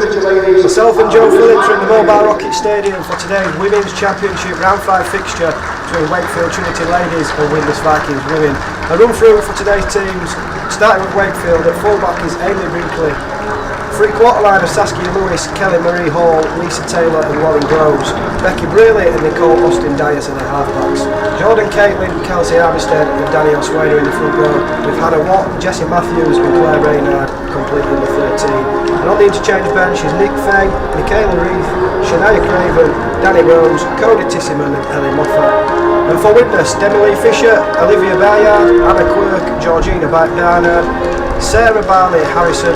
Myself and Joe Phillips are in the Mobile Rocket Stadium for today's Women's Championship Round 5 fixture between Wakefield Trinity ladies and Widnes Vikings women. A run through for today's teams, starting with Wakefield. At fullback is Amy Brinkley. Three-quarter line of Saskia Lewis, Kelly Marie Hall, Lisa Taylor and Lauren Groves. Becky Brearley and Nicole Austin Dyers are the halfbacks. Jordan Caitlin, Kelsey Armistead and Danielle Swader in the front row, with Hannah Watt, Jessie Matthews and Claire Reynard completing the 13. And on the interchange bench is Nick Fay, Michaela Reeve, Shania Craven, Danny Rose, Cody Tissiman and Ellie Moffat. And for Widnes, Demi Lee Fisher, Olivia Bayard, Anna Quirk, Georgina Barnard, Sarah Barley Harrison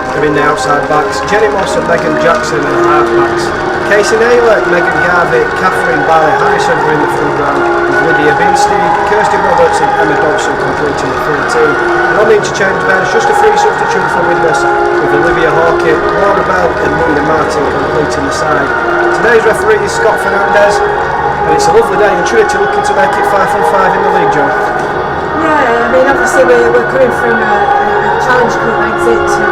are in the outside backs, Jenny Moss and Megan Jackson are the half backs. Casey Naylor, Megan Garvey, Catherine Barley Harrison are in the front row, with Lydia Binstein, Kirsty Roberts and Emma Dobson completing the 13. And on the interchange bench, just a free substitute for Widnes, with Olivia Hawkett, Laura Bell and Nina Martin completing the side. Today's referee is Scott Fernandez, and it's a lovely day in Trinity looking to make it 5 from 5 in the league, John. Yeah, I mean obviously we're coming from a challenge group exit to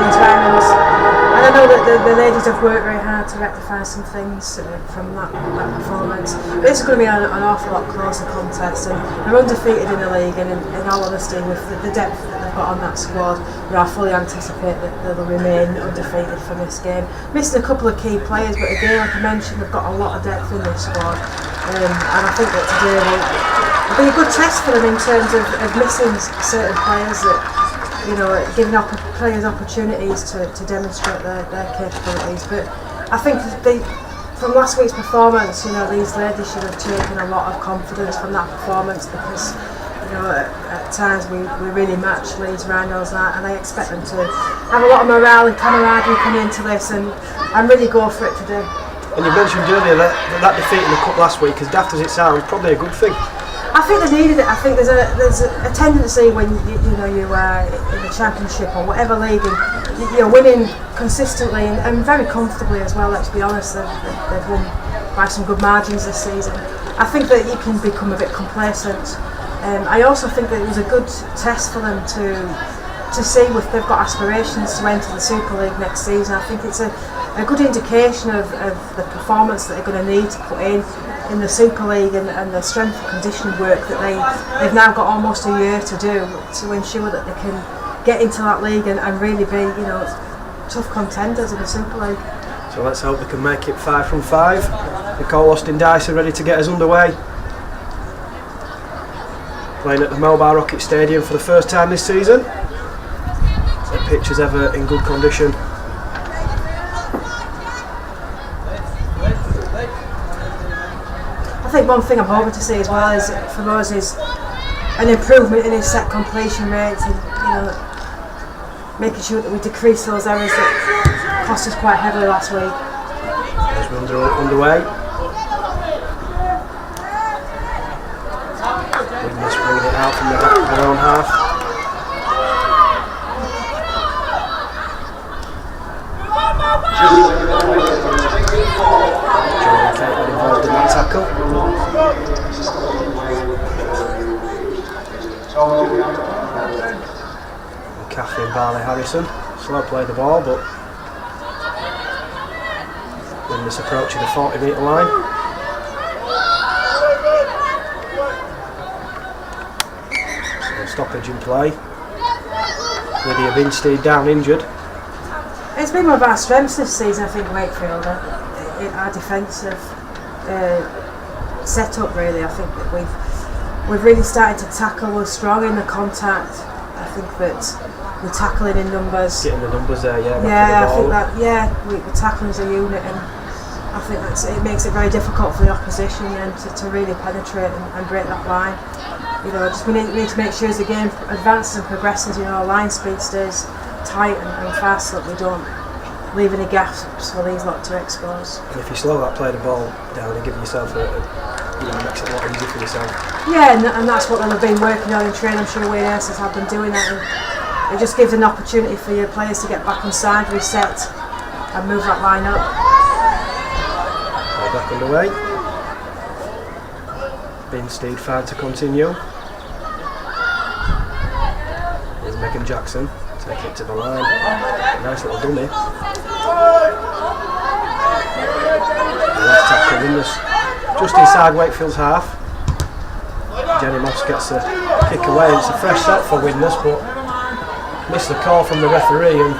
these finals, and I know that the ladies have worked very hard to rectify some things from that performance. This is going to be an awful lot closer contest, and they're undefeated in the league, and in all honesty with the depth that they've got on that squad, I fully anticipate that they'll remain undefeated from this game. Missing a couple of key players, but again, like I mentioned, they've got a lot of depth in this squad, and I think that today will be a good test for them in terms of missing certain players, that giving players opportunities to demonstrate their capabilities. But I think from last week's performance, these ladies should have taken a lot of confidence from that performance, because at times we really match Leeds Rhinos, and I expect them to have a lot of morale and camaraderie coming into this and really go for it today. And you mentioned earlier that defeat in the cup last week, as daft as it sounds, probably a good thing. I think they needed it. I think there's a tendency when you are in the championship or whatever league, and you're winning consistently and very comfortably as well. Let's be honest, they've won by some good margins this season. I think that you can become a bit complacent. I also think that it was a good test for them to see if they've got aspirations to enter the Super League next season. I think it's a good indication of the performance that they're going to need to put in the Super League, and the strength and conditioning work that they've now got almost a year to do to ensure that they can get into that league and really be tough contenders in the Super League. So let's hope they can make it 5 from 5. Nicole Austin Dice are ready to get us underway. Playing at the Mobile Rocket Stadium for the first time this season. The pitch is ever in good condition. I think one thing I'm hoping to see as well is for us is an improvement in his set completion rates, and making sure that we decrease those errors that cost us quite heavily last week. As we're underway. Widnes bringing it out from their own half. Jordan Caitlin involved in that tackle. And Catherine Barley Harrison slow played the ball, but Widnes approaching the 40-metre line. So stoppage in play. Lydia Binstein down injured. It's been one of our strengths this season, I think, Wakefield. Our defensive set-up, really. I think that we've really started to tackle. We're strong in the contact. I think that we're tackling in numbers. Getting the numbers there, yeah. Yeah, I think that. We're tackling as a unit, and I think it makes it very difficult for the opposition then to really penetrate and break that line. We need to make sure as the game advances and progresses, our line speed stays tight and fast, so that we don't leave any gaps for these lot to expose. And if you slow that play the ball down and give yourself makes it a lot easier for yourself. Yeah, and that's what they've been working on in training. I'm sure Widnes have been doing that, and it just gives an opportunity for your players to get back on side, reset and move that line up. Back underway. Binstein found to continue. Here's Megan Jackson. Take it to the line. Nice little dummy. Left tackle Widnes just inside Wakefield's half. Jenny Moss gets a kick away. It's a fresh set for Widnes, but missed the call from the referee, and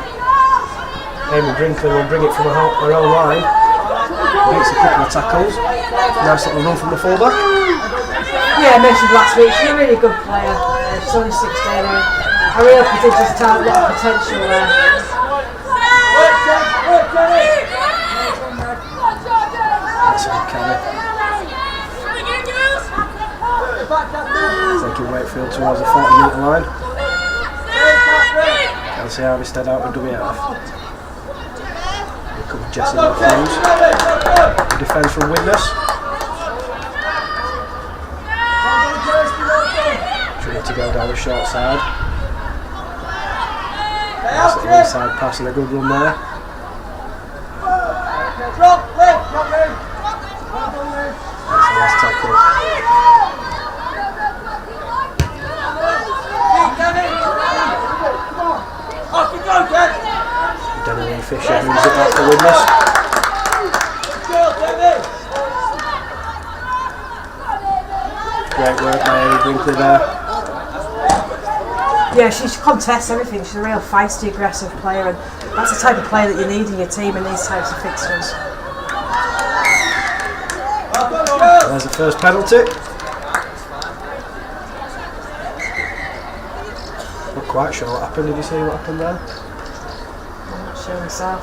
Amy Brinkley will bring it from her own line. Beats a couple of tackles. Nice little run from the fullback. Yeah, I mentioned last week, she's a really good player. She's only 16. A real prodigious talent, a lot of potential there. That's a carry. Taking Wakefield towards the 40-metre line. Kelsey Harvey out with dummy half. Here comes Jessie Matthews. The defence from Widnes. Trinity to go down the short side. Nice little inside pass and a good run there. That's the last tackle. Denny Fisher moves it back for Widnes. Great work by Amy Brinkley there. Yeah, she contests everything. She's a real feisty, aggressive player, and that's the type of player that you need in your team in these types of fixtures. There's the first penalty. Not quite sure what happened. Did you see what happened there? I'm not sure myself.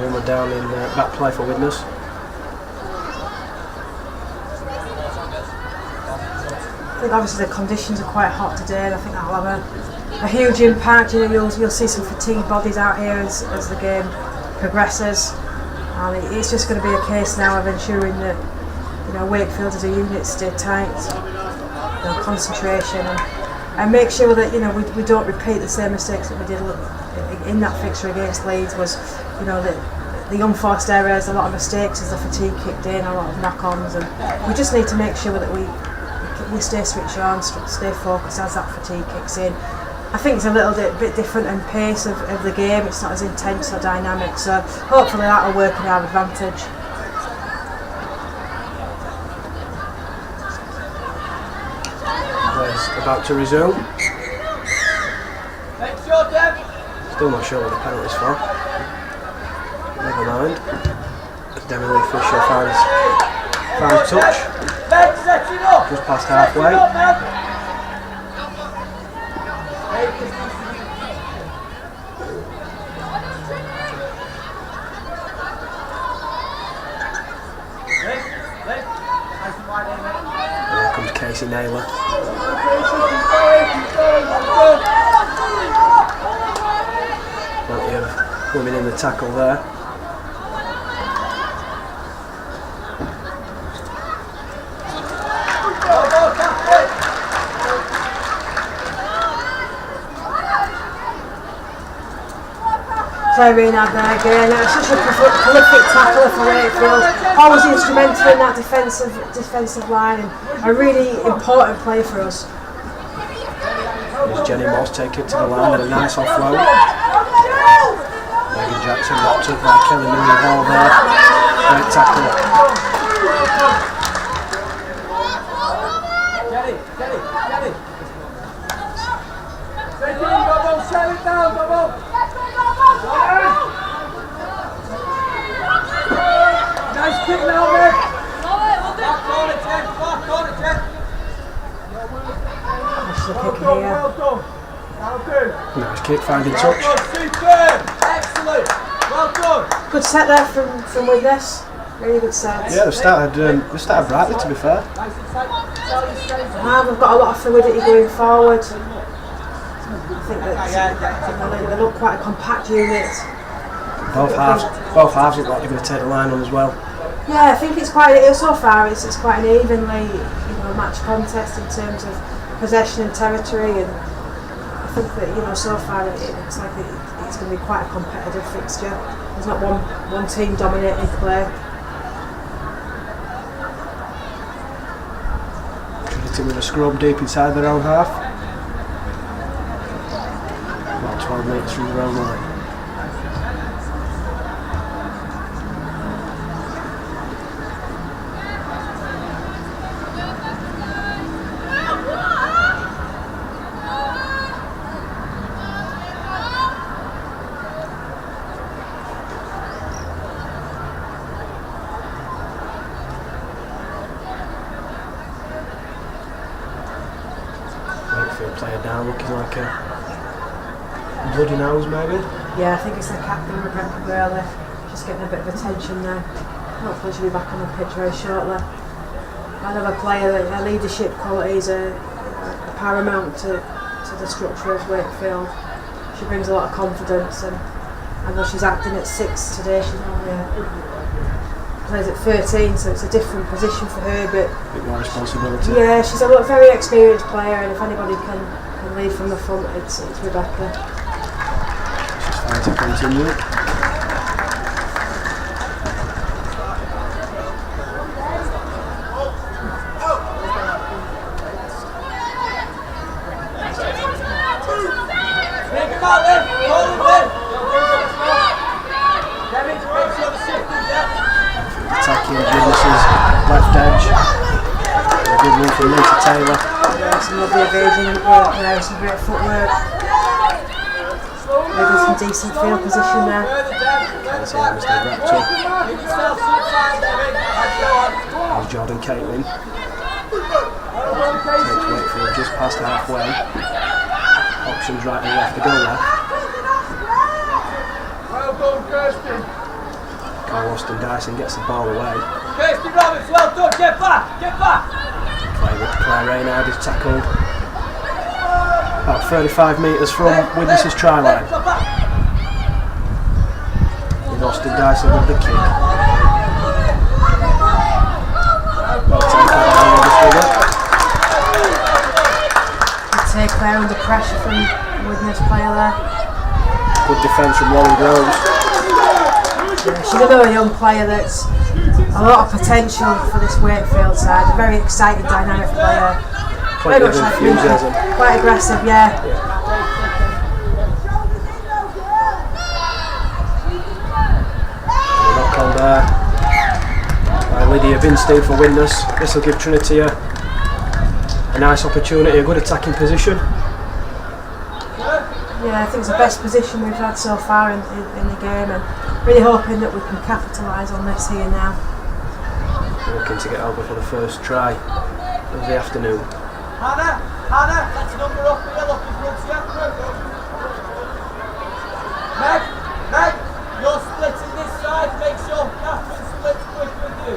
And one down in back play for Widnes. I think obviously the conditions are quite hot today, and I think that'll have a huge impact. You know, you'll see some fatigued bodies out here as the game progresses, and it's just going to be a case now of ensuring that, you know, Wakefield as a unit stay tight, you know, concentration, and make sure that, you know, we don't repeat the same mistakes that we did in that fixture against Leeds. Was, you know, the unforced errors, a lot of mistakes as the fatigue kicked in, a lot of knock-ons, and we just need to make sure that we stay switched on, stay focused as that fatigue kicks in. I think it's a little bit different in pace of the game. It's not as intense or dynamic, so hopefully that will work in our advantage. Players about to resume. Still not sure what the penalty's for. Never mind. Emily Fisher finds touch. Just past halfway. Here comes Casey Naylor. Plenty of women in the tackle there. Irene had there again. Such a prolific tackler for Wakefield. Always instrumental in that defensive line, and a really important play for us. Here's Jenny Moss taking it to the line and a nice offload. Megan Jackson knocked up by Kelly Marie Hall there. Great tackle. Nice kick now, mate. Nice kick, finding touch. Excellent. Well done. Good set there from Widnes. Really good set. Yeah, they started brightly, to be fair. We've got a lot of fluidity going forward. I think that they look quite a compact unit. Both halves look like they're going to take the line on as well. Yeah, I think it's quite an evenly, you know, match contest in terms of possession and territory, and I think that, you know, so far it looks like it's going to be quite a competitive fixture. There's not one team dominating play. Trinity with a scrub deep inside their own half. metres from the road line. Wakefield player down, looking like a bloody nose maybe. Yeah, I think it's the captain, Rebecca Burley. She's getting a bit of attention now. Hopefully she'll be back on the pitch very shortly. Another player, her leadership qualities are paramount to the structure of Wakefield. She brings a lot of confidence, and I know she's acting at 6 today. She's only plays at 13, so it's a different position for her, but A bit more responsibility. yeah, she's a very experienced player, and if anybody can lead from the front, it's Rebecca. She's fine to continue. Take him out then! Hold him then! Kevin, make sure the shift is there. Attacking Widnes' left edge. A good one from Lisa Taylor. Yeah, some lovely evasion work there, some great footwork. Maybe some decent field position there. Can't see how it's wrapped up. Give yourself some time, Kevin. Let's go on. There's Jordan Caitlin. Takes Wakefield just past halfway. Options right and left to go left. Well done, Kirsty. Carl Austin Dyson gets the ball away. Kirsty Roberts, well done. Get back, get back. Claire Reynard is tackled about 35 metres from Widnes' try line. With Austin Dyson with the kick. Well taken by Widnes. Take Claire under pressure from Widnes player there. Good defence from Lauren Groves. Yeah, she's another young player that's a lot of potential for this Wakefield side. A very exciting, dynamic player. Plenty Very of much like enthusiasm. Minka. Quite aggressive, yeah. A knock on there by Lydia Binstein for Widnes. This will give Trinity a nice opportunity, a good attacking position. Yeah, I think it's the best position we've had so far in the game, and really hoping that we can capitalise on this here now. Looking to get over for the first try of the afternoon. Hannah, let's number up here, look, he's good, yeah. Meg, you're splitting this side, make sure Catherine splits quick with you.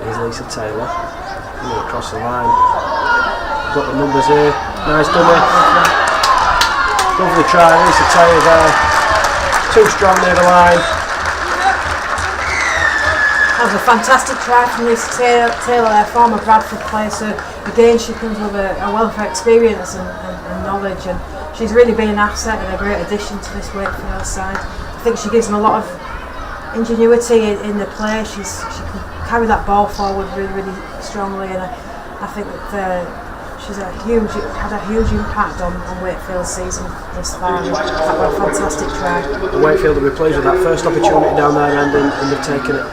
Here's Lisa Taylor. Coming across the line. Got the numbers here. Nice dummy. Lovely try, Lisa Taylor there. Too strong near the line. That was a fantastic try from Lisa Taylor, their former Bradford player. So again, she comes with a wealth of experience and knowledge, and she's really been an asset and a great addition to this Wakefield side. I think she gives them a lot of ingenuity in the play. She can carry that ball forward really strongly, and I think that she's had a huge impact on Wakefield's season this far. That was a fantastic try. The Wakefield will be pleased with that first opportunity down there, and they've taken it.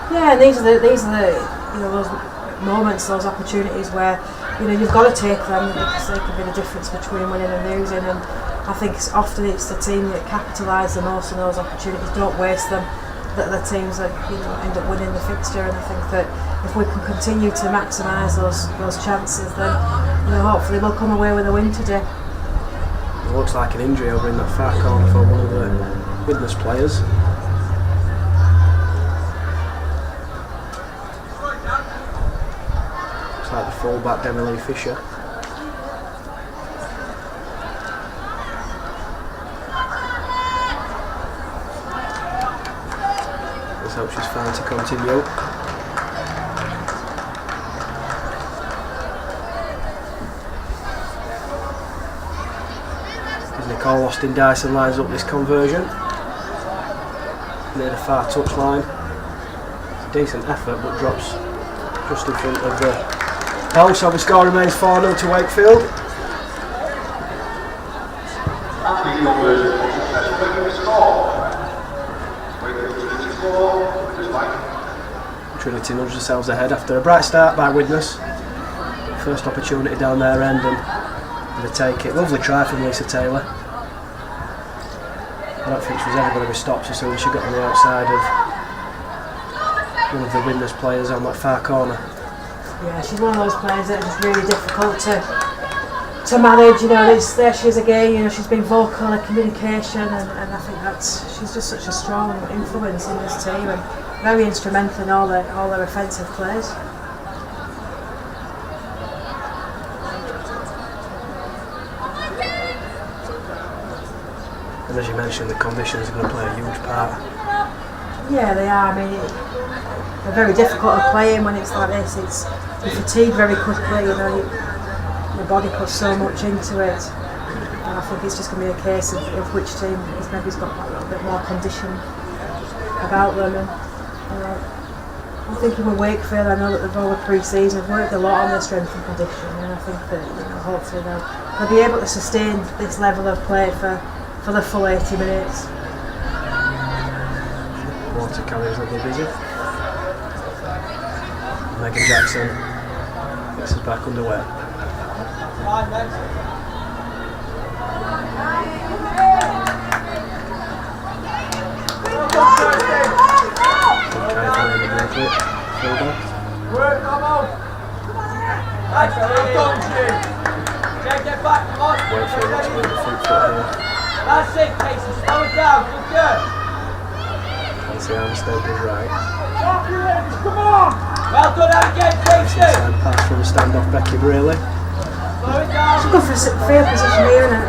Yeah, and these are the those moments, those opportunities where you've got to take them, because they can be the difference between winning and losing. And I think often it's the team that capitalise the most on those opportunities, don't waste them, that the teams that end up winning the fixture. And I think that if we can continue to maximise those chances, then hopefully we'll come away with a win today. It looks like an injury over in that far corner for one of the Widnes players. Looks like the full-back Emily Fisher. Let's hope she's fine to continue. As Nicole Austin Dyson lines up this conversion near the far touchline. It's a decent effort, but drops just in front of the goal, so the score remains 4-0 to Wakefield. Trinity nudged themselves ahead after a bright start by Widnes. First opportunity down their end and they take it. Lovely try from Lisa Taylor. I don't think she was ever going to be stopped as soon as she got on the outside of one of the Widnes players on that far corner. Yeah, she's one of those players that is really difficult to manage. You know, there she is again. You know, she's been vocal in her communication, and I think she's just such a strong influence in this team and very instrumental in all their offensive plays. And as you mentioned, the conditions are going to play a huge part. Yeah, they are. I mean, they're very difficult to play in when it's like this. You fatigue very quickly. You know, your body puts so much into it, and I think it's just going to be a case of which team has maybe got a little bit more condition about them. And I'm thinking with Wakefield, I know that they've over pre-season worked a lot on their strength and conditioning, and I think that hopefully they'll be able to sustain this level of play for the full 80 minutes. Water carriers will be busy. Megan Jackson gets us back underway. Work, come on! Nice, well done, Jim! Get back, come on! Wakefield looks to be in the front foot here. That's it, Casey, slow it down, good! Nancy Armstead is right. Come on! Well done again, Casey! Inside pass from the standoff Becky Braley. Slow it down! It's a good field position here, isn't it?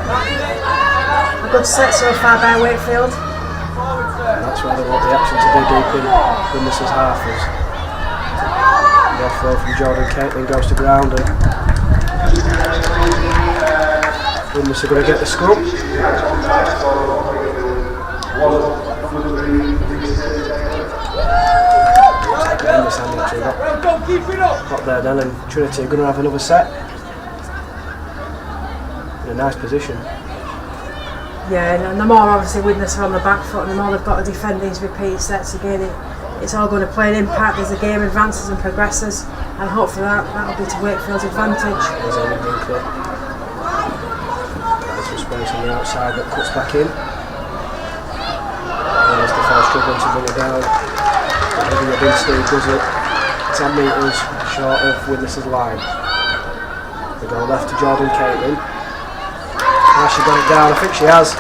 A good set so far by Wakefield. And that's why they want the action to be deep in Widnes' half as the offload from Jordan Caitlin goes to ground and Widnes are going to get the scrum. Got there then, and Trinity are going to have another set in a nice position. Yeah, and the more obviously Widnes are on the back foot and the more they've got to defend these repeat sets again, it's all going to play an impact as the game advances and progresses, and hopefully that'll be to Wakefield's advantage. There's Amy Brinkley. There's some space on the outside that cuts back in. And there's the first struggling to bring it down. Olivia Binstead does it 10 metres short of Widnes' line. They go left to Jordan Caitlin. Has she got it down? I think she has.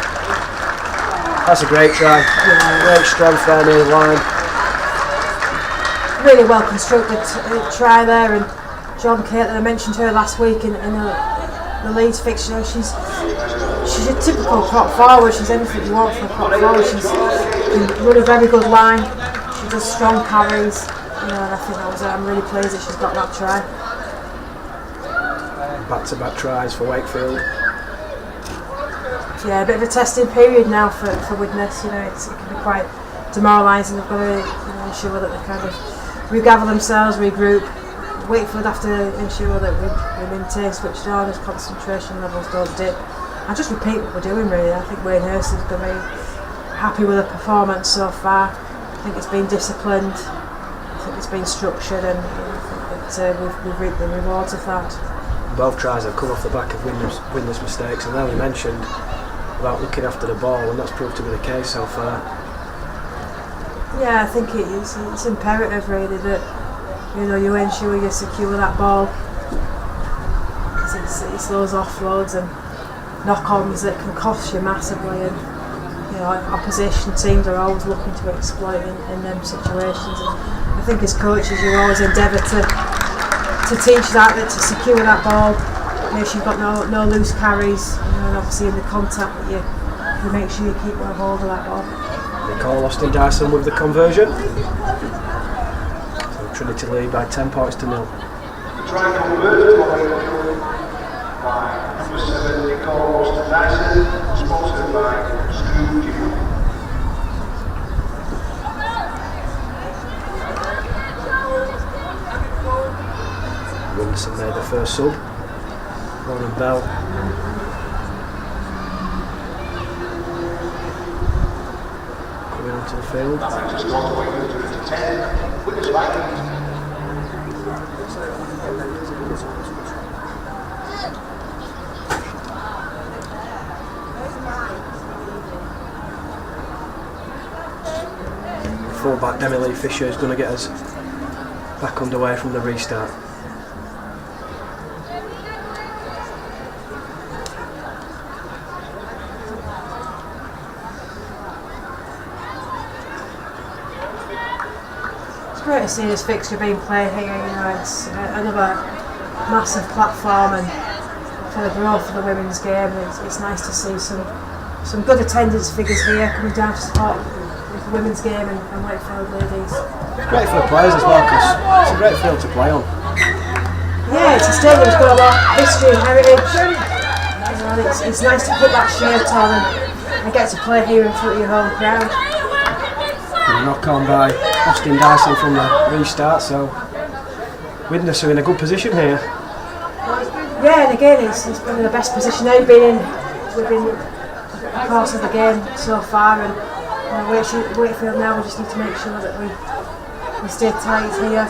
That's a great try. Great strength there near the line. Really well constructed try there, and Jordan Caitlin, I mentioned her last week in the Leeds fixture. She's a typical prop forward. She's anything you want from a prop forward. She's run a very good line. She does strong carries. You know, and I think I'm really pleased that she's got that try. Back-to-back tries for Wakefield. Yeah, a bit of a testing period now for Widnes. You know, it can be quite demoralising. They've got to ensure that they kind of regather themselves, regroup. Wakefield have to ensure that we maintain switched on, as concentration levels don't dip. And just repeat what we're doing really. I think Wayne Hurst is going to be happy with the performance so far. I think it's been disciplined. I think it's been structured, and I think that we've reaped the rewards of that. Both tries have come off the back of Widnes' mistakes, and now we mentioned about looking after the ball, and that's proved to be the case so far. Yeah, I think it's imperative really that you ensure you secure that ball. It's those offloads and knock-ons that can cost you massively, and opposition teams are always looking to exploit in them situations. And I think as coaches you always endeavour to teach that to secure that ball. Make sure you've got no loose carries, and obviously in the contact that you make sure you keep a hold of that ball. Nicole Austin Dyson with the conversion. So Trinity lead by 10 points to 0. Try converted by number 7 Nicole Austin Dyson, sponsored by Screw Gym. Henderson made the first sub. Ronan Bell. Coming onto the field. That's just gone to Wakefield to 10. Widnes Vikings. Fullback Demi Lee Fisher is going to get us back underway from the restart. It's great to see this fixture being played here. You know, it's another massive platform and for the growth of the women's game. It's nice to see some good attendance figures here coming down to support the women's game and Wakefield ladies. It's great for the players as well because it's a great field to play on. Yeah, it's a stadium that's got a lot of history and heritage. You know, it's nice to put that shirt on and get to play here in front of your home crowd. And knock on by Austin Dyson from the restart, so Widnes are in a good position here. Yeah, and again, it's probably the best position they've been in within the course of the game so far. And Wakefield now, we just need to make sure that we stay tight here,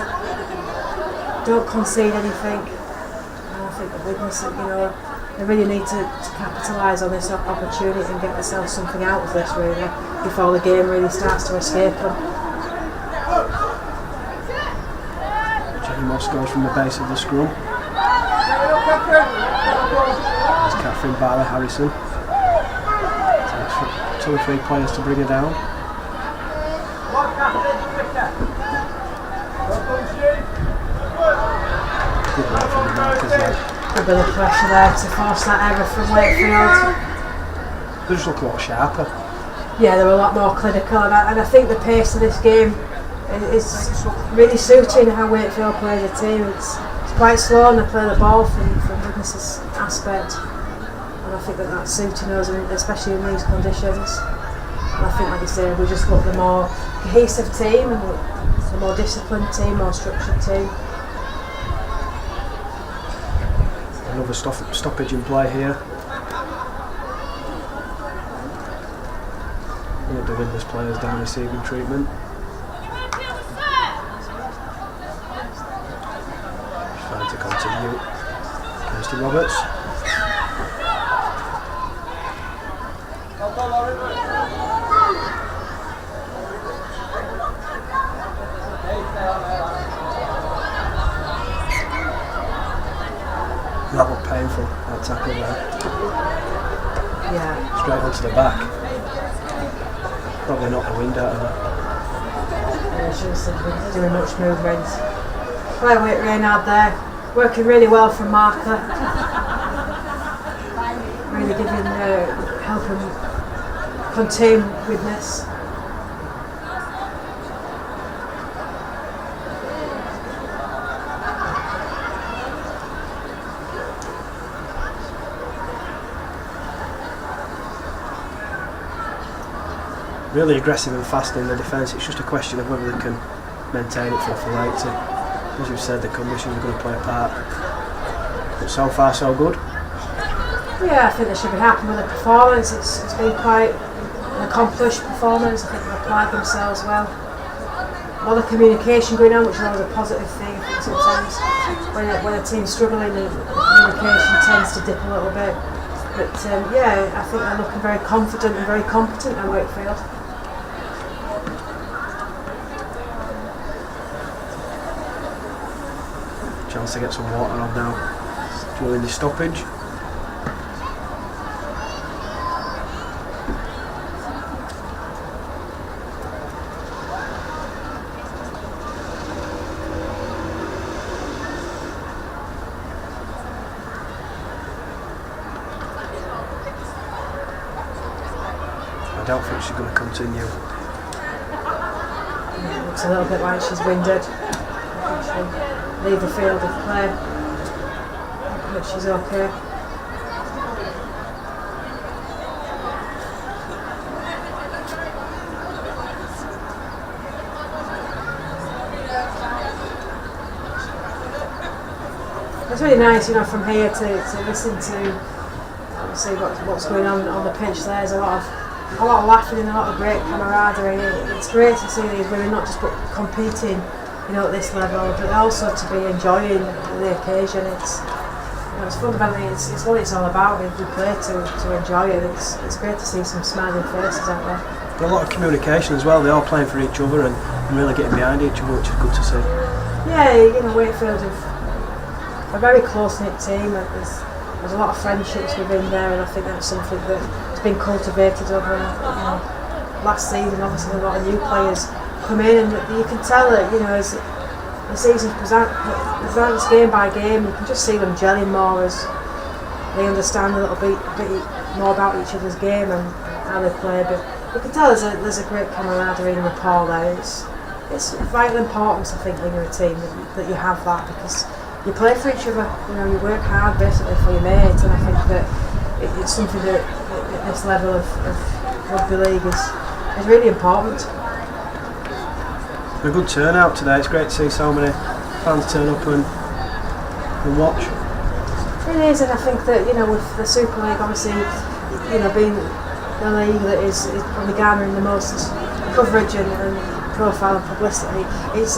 don't concede anything. And I think the Widnes, you know, they really need to capitalise on this opportunity and get themselves something out of this really before the game really starts to escape them. Jenny Moss goes from the base of the scrum. There's Catherine Barley Harrison. Takes 2 or 3 players to bring her down. Good work from the markers there. A bit of pressure there to force that error from Wakefield. They just look a lot sharper. Yeah, they're a lot more clinical, and I think the pace of this game is really suiting how Wakefield plays a team. It's quite slow and they play the ball from Widnes' aspect, and I think that's suiting us, especially in these conditions. And I think, like you say, we just look the more cohesive team and the more disciplined team, more structured team. Another stoppage in play here. One of the Widnes players down receiving treatment. Trying to continue. Kirsty Roberts. That looked painful, that tackle there. Yeah. Straight onto the back. Probably knocked the wind out of her. Yeah, she was doing much movement. Well, Reynard there, working really well from marker. Really helping contain Widnes. Really aggressive and fast in the defence. It's just a question of whether they can maintain it for full 80. As you've said, the conditions are going to play a part. But so far, so good. Yeah, I think they should be happy with the performance. It's been quite an accomplished performance. I think they've applied themselves well. A lot of communication going on, which is always a positive thing. I think sometimes when a team's struggling, the communication tends to dip a little bit. But yeah, I think they're looking very confident and very competent at Wakefield. Chance to get some water on now during the stoppage. I don't think she's going to continue. Yeah, looks a little bit like she's winded. I think she'll leave the field of play. But she's okay. It's really nice, you know, from here to listen to obviously what's going on the pitch. There's a lot of laughing and a lot of great camaraderie. It's great to see these women not just competing, you know, at this level, but also to be enjoying the occasion. It's fundamentally it's what it's all about. We play to enjoy it. It's great to see some smiling faces out there. A lot of communication as well. They're all playing for each other and really getting behind each other, which is good to see. Yeah, you know, Wakefield have a very close-knit team. There's a lot of friendships within there, and I think that's something that's been cultivated over last season. Obviously, a lot of new players come in, and you can tell that, you know, as the season presents game by game, you can just see them gelling more as they understand a little bit more about each other's game and how they play. But you can tell there's a great camaraderie and rapport there. It's vital importance, I think, when you're a team that you have that, because you play for each other. You know, you work hard basically for your mate, and I think that it's something that at this level of rugby league is really important. A good turnout today. It's great to see so many fans turn up and watch. It is, and I think that, you know, with the Super League, obviously, you know, being the league that is probably garnering the most coverage and profile and publicity, it's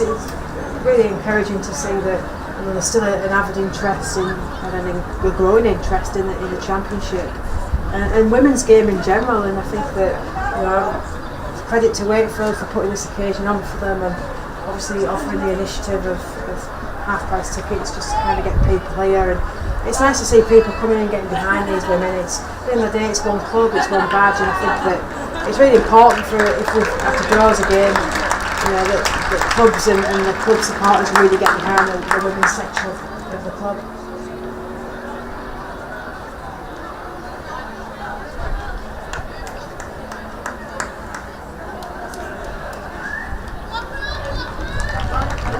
really encouraging to see that, you know, there's still an avid interest in, and a growing interest in the championship and women's game in general. And I think that, you know, credit to Wakefield for putting this occasion on for them, and obviously offering the initiative of half-price tickets just to kind of get people here. And it's nice to see people coming and getting behind these women. At the end of the day, it's one club, it's one badge, and I think that it's really important for, if we have to grow as a game, you know, that clubs and the club supporters really get behind the women's section of the club.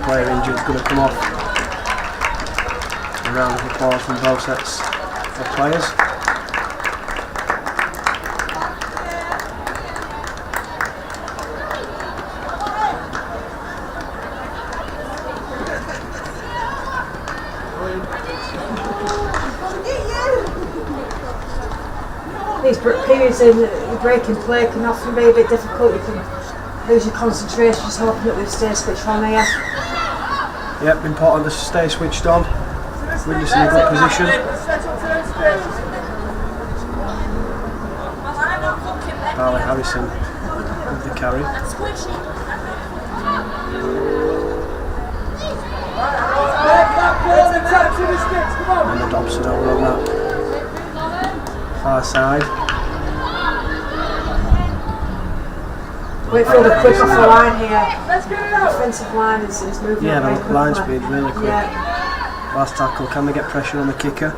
Player injured is going to come off. A round of applause from both sets of players. These periods in breaking play can often be a bit difficult. You can lose your concentration, just hoping that we stay switched on here. Yep, important to stay switched on. Widnes in a good position. Barley Harrison with the carry. And the Dobson over on that far side. Wakefield are quick off the line here. The offensive line is moving. Yeah, very the quickly. line speed really quick. Yeah. Last tackle, can they get pressure on the kicker?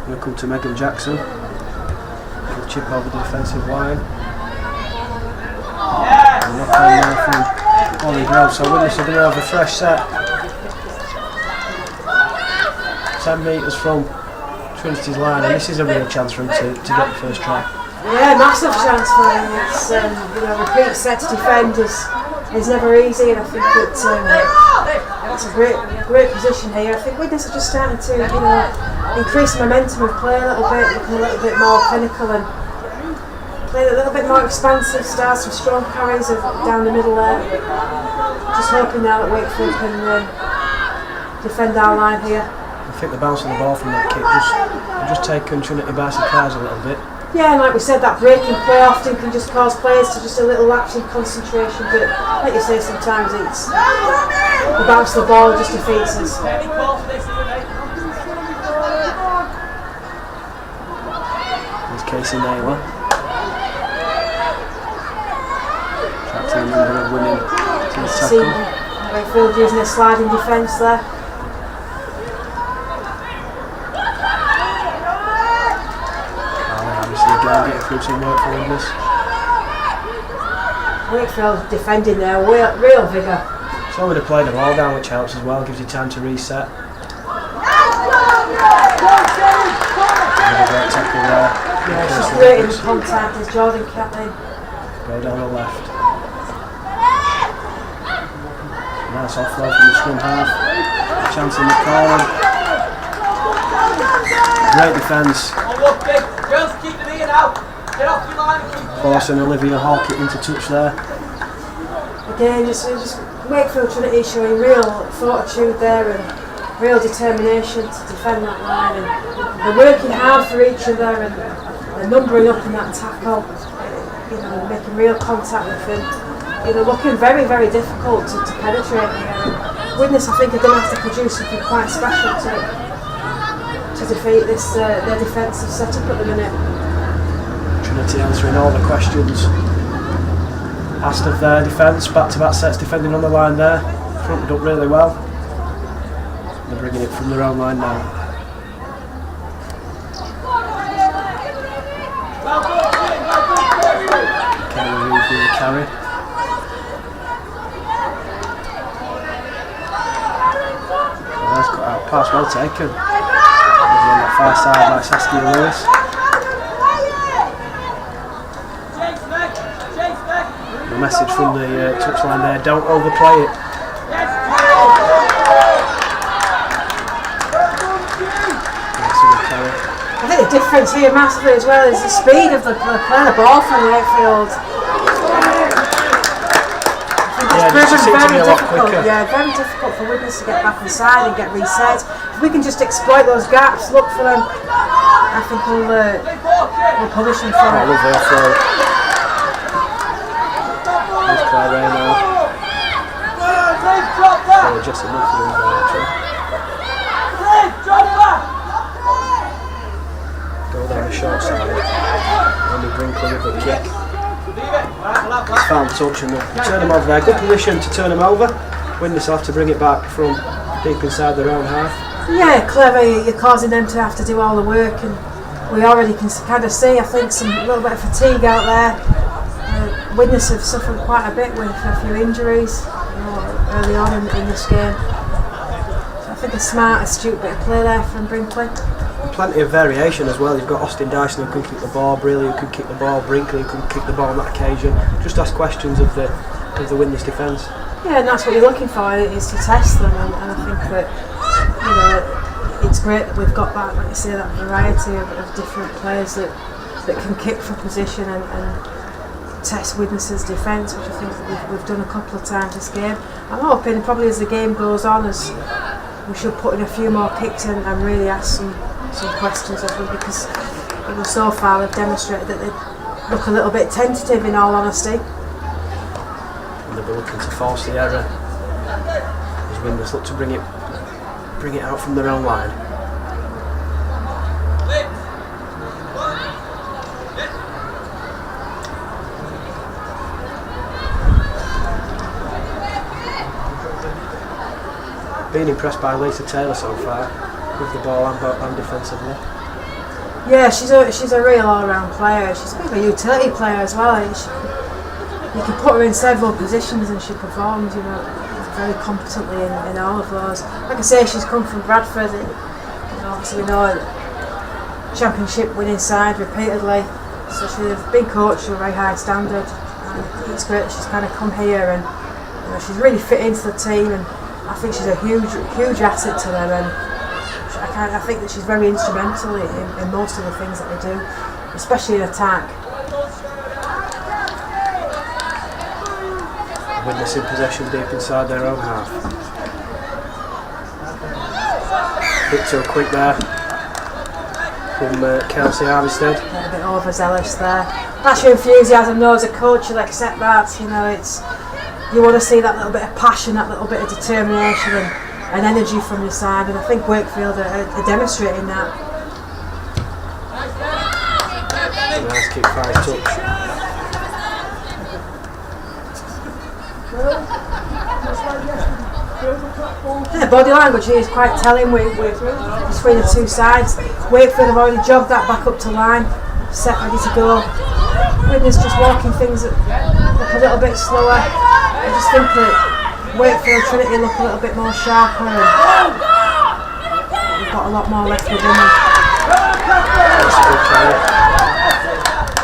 We'll come to Megan Jackson. She'll chip over the defensive line. And knock on there from Ollie Grove. So Widnes are going to have a fresh set. 10 metres from Trinity's line, and this is a real chance for him to get the first try. Yeah, massive chance for him. It's you know, repeat set to defend is never easy, and I think that it's a great position here. I think Widnes are just starting to, you know, increase the momentum of play a little bit, looking a little bit more clinical and play a little bit more expansive. Start some strong carries down the middle there. Just hoping now that Wakefield can defend our line here. I think the bounce of the ball from that kick just taken Trinity by surprise a little bit. Yeah, and like we said, that breaking play often can just cause players to just a little lapse in concentration, but like you say, sometimes it's the bounce of the ball just defeats us. There's Casey Naylor. Attracting a number of women to the See tackle. Wakefield using a sliding defence there. Getting through some work for Widnes. Wakefield defending there, real vigour. So we'd have played the ball down, which helps as well, gives you time to reset. Another great tackle there. Yeah, she's great in contact as Jordan Catlin. Go down the left. Nice offload from the scrum half. Chance in the corner. Great defence. Girls, keep the knee out. Get off your line and keep Forcing Olivia Hawkett into touch there. Again, just Wakefield Trinity showing real fortitude there and real determination to defend that line, and they're working hard for each other and they're numbering up in that tackle, making real contact with them. Looking very, very difficult to penetrate here. Widnes, I think, are going to have to produce something quite special to defeat this their defensive setup at the minute. Trinity answering all the questions asked of their defence. Back-to-back sets defending on the line there. Fronted up really well. They're bringing it from their own line now. Kelly Reeves with the carry. Nice cut out pass, well taken. On that far side by Saskia Lewis. The message from the touchline there, don't overplay it. I think the difference here massively as well is the speed of the playing the ball from Wakefield. Yeah, it just seems to be a lot quicker. Yeah, very difficult for Widnes to get back inside and get reset. If we can just exploit those gaps, look for them, I think we'll punish them for it. Lovely offload. Here's Claire now. Oh, just enough room there actually. Go down the short side. Andy Brinkley with the kick. He's found touch and they'll turn him over there. Good position to turn him over. Widnes will have to bring it back from deep inside their own half. Yeah, clever. You're causing them to have to do all the work, and we already can kind of see, I think, a little bit of fatigue out there. Widnes have suffered quite a bit with a few injuries early on in this game. So I think a smart, astute bit of play there from Brinkley. Plenty of variation as well. You've got Austin Dyson who can kick the ball, Briley who can kick the ball, Brinkley who can kick the ball on that occasion. Just ask questions of the Widnes defence. Yeah, and that's what you're looking for, is to test them, and I think that it's great that we've got that, like you say, that variety of different players that can kick for position and test Widnes' defence, which I think that we've done a couple of times this game. I'm hoping probably as the game goes on, as we should put in a few more kicks and really ask some questions of them, because so far they've demonstrated that they look a little bit tentative, in all honesty. And they'll be looking to force the error as Widnes look to bring it out from their own line. Been impressed by Lisa Taylor so far, with the ball and defensively. Yeah, she's a real all-round player. She's a bit of a utility player as well. You can put her in several positions and she performs, very competently in all of those. Like I say, she's come from Bradford. Obviously we know championship winning side repeatedly, so she's been coached to a very high standard. And it's great that she's kind of come here, and she's really fit into the team, and I think she's a huge asset to them, and I think that she's very instrumental in most of the things that they do, especially in attack. Widnes in possession deep inside their own half. Bit too quick there from Kelsey Harvestead. A bit overzealous there. That's your enthusiasm though, as a coach, you'll accept that. You want to see that little bit of passion, that little bit of determination and energy from your side, and I think Wakefield are demonstrating that. Nice kick, 5 touch. The body language here is quite telling between the two sides. Wakefield have already jogged that back up to line, set ready to go. Widnes just walking things look a little bit slower. I just think that Wakefield Trinity look a little bit more sharper, and we've got a lot more left within them.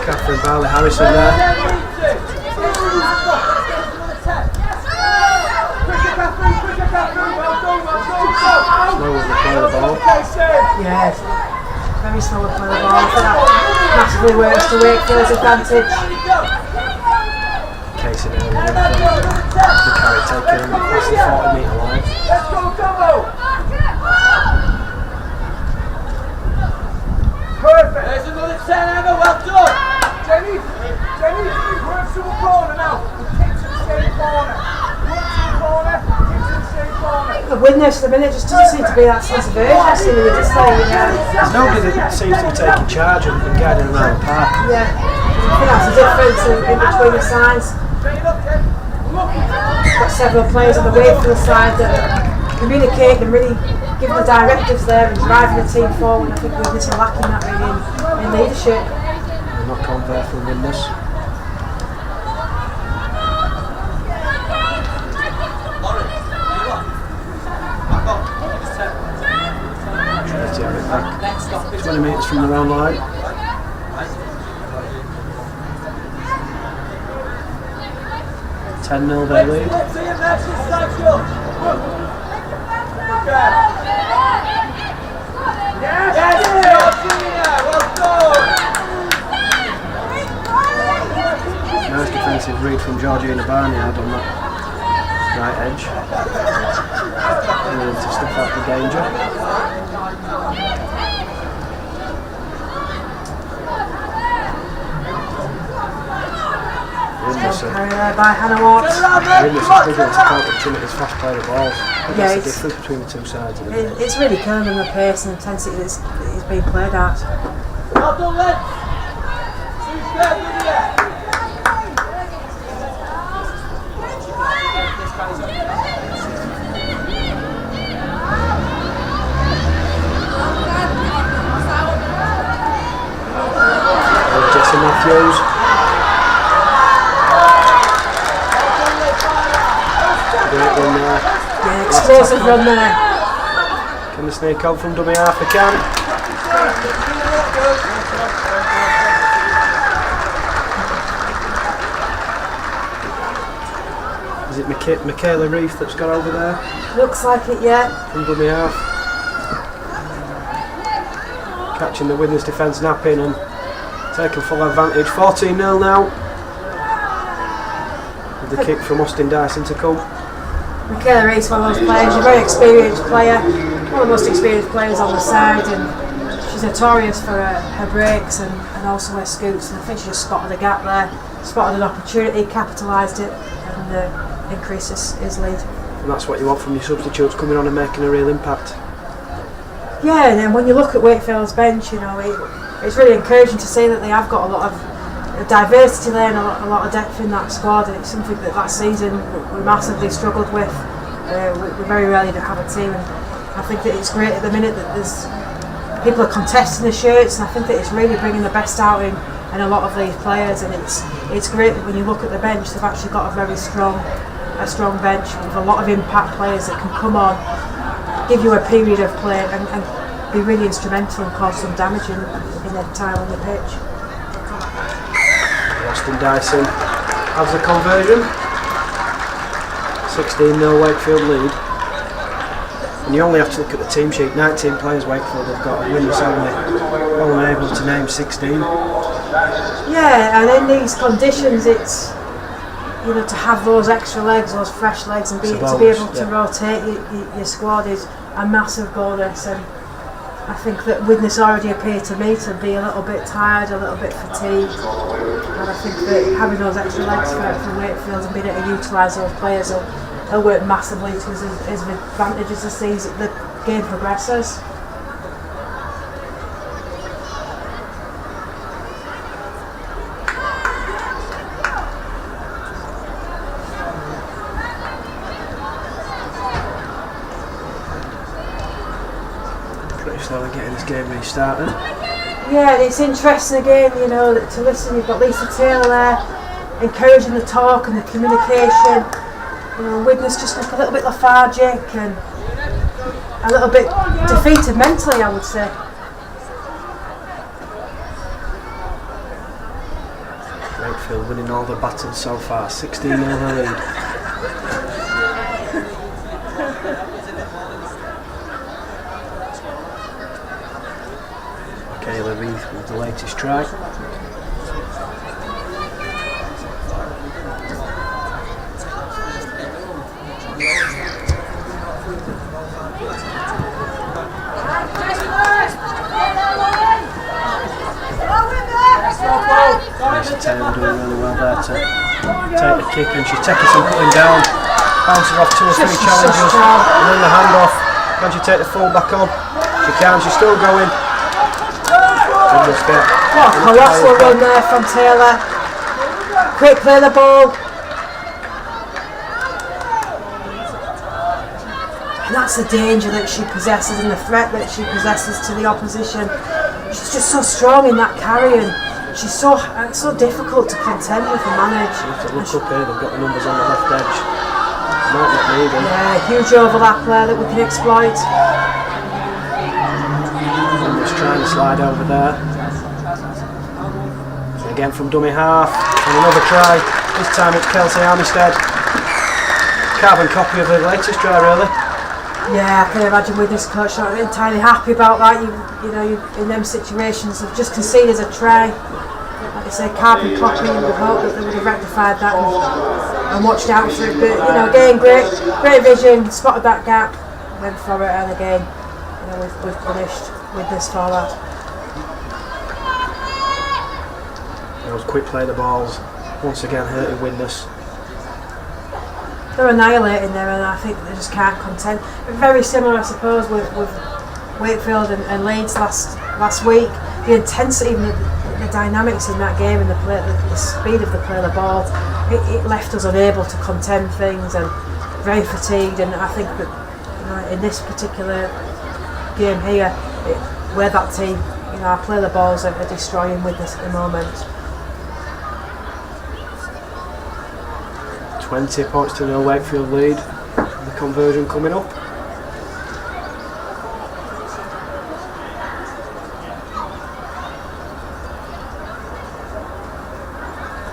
Catherine Barley Harrison there. Yeah, very slow play the ball. I think that massively works to Wakefield's advantage. Case in early the carry taken him past the 40-metre line. Let's go, Gumbo! Perfect! There's another 10, Emma, well done! Jenny, work to a corner now. Kick to the same corner. Work to the corner, kick to the same corner. The Widnes at the minute just doesn't seem to be that sense of urgency with it, just like, There's nobody that seems to be taking charge and guiding around the park. yeah, I think that's the difference in between the sides. Got several players on the Wakefield side that communicate and really give the directives there and driving the team forward. I think Widnes are lacking that really in leadership. A knock on there from Widnes. Trinity have it back. 20 metres from the round line. $10-0 their lead. Nice defensive read from Georgina Barnyard on that right edge. To stuff out the danger. Carry there by Hannah Watts. Widnes is struggling to counter Trinity's fast player of balls. Yeah, That's the difference between the two sides. It's really killing them the pace and intensity that's being played at. Well done, lads. Superb, Lydia. Jesse Matthews. Great run there. Yeah, explosive run there. Can they sneak out from dummy half? They can. Is it Michaela Reef that's got over there? Looks like it, yeah. From dummy half. Catching the Widnes defence napping and taking full advantage. 14-0 now. With the kick from Austin Dyson to come. Michaela Reese, one of those players, she's a very experienced player, one of the most experienced players on the side, and she's notorious for her breaks and also her scoops, and I think she just spotted a gap there, spotted an opportunity, capitalised it, and increased his lead. And that's what you want from your substitutes, coming on and making a real impact. Yeah, and then when you look at Wakefield's bench, you know, it's really encouraging to see that they have got a lot of diversity there and a lot of depth in that squad, and it's something that last season we massively struggled with. We very rarely have a team, and I think that it's great at the minute that there's people are contesting the shirts, and I think that it's really bringing the best out in a lot of these players, and it's great that when you look at the bench they've actually got a very strong bench with a lot of impact players that can come on, give you a period of play and be really instrumental and cause some damage in their time on the pitch. Austin Dyson has the conversion. 16-0 Wakefield lead. And you only have to look at the team sheet. 19 players Wakefield have got, and Widnes only able to name 16. Yeah, and in these conditions, it's to have those extra legs, those fresh legs, and to be able to rotate your squad is a massive bonus. And I think that Widnes already appear to me to be a little bit tired, a little bit fatigued, and I think that having those extra legs for Wakefield and being able to utilise those players will work massively to his advantage as the game progresses. Slowly getting this game restarted. Yeah, and it's interesting again, to listen. You've got Lisa Taylor there, encouraging the talk and the communication. Widnes just look a little bit lethargic and a little bit defeated mentally, I would say. Wakefield winning all the battles so far. 16-0 lead. the latest try. Taylor doing really well there to take the kick, and she's taking some putting down, bouncing off 2 or 3 challenges, and then the handoff. Can she take the full back on? She can, she's still going. What a colossal run there from Taylor. Quick play the ball. And that's the danger that she possesses and the threat that she possesses to the opposition. She's just so strong in that carrying. She's so difficult to contend with and manage. You have to look up here, they've got the numbers on the left edge. Might not need them. Yeah, huge overlap there that we can exploit. And just trying to slide over there. And again from dummy half, and another try. This time it's Kelsey Armistead. Carbon copy of the latest try, really. Yeah, I can imagine with this coach not entirely happy about that. You know, in them situations, they've just conceded a try. Like I say, carbon copy, and we hope that they would have rectified that and watched out for it. But you know, again, great vision, spotted that gap, went for it, and again, you know, we've punished with this for that. Those quick play the balls, once again hurting Widnes. They're annihilating there, and I think they just can't contend. Very similar, I suppose, with Wakefield and Leeds last week. The intensity and the dynamics in that game and the speed of the play of the ball, it left us unable to contend things and very fatigued. And I think that, you know, in this particular game here, we're that team. You know, our play of the balls are destroying Widnes at the moment. 20 points to 0 Wakefield lead. The conversion coming up.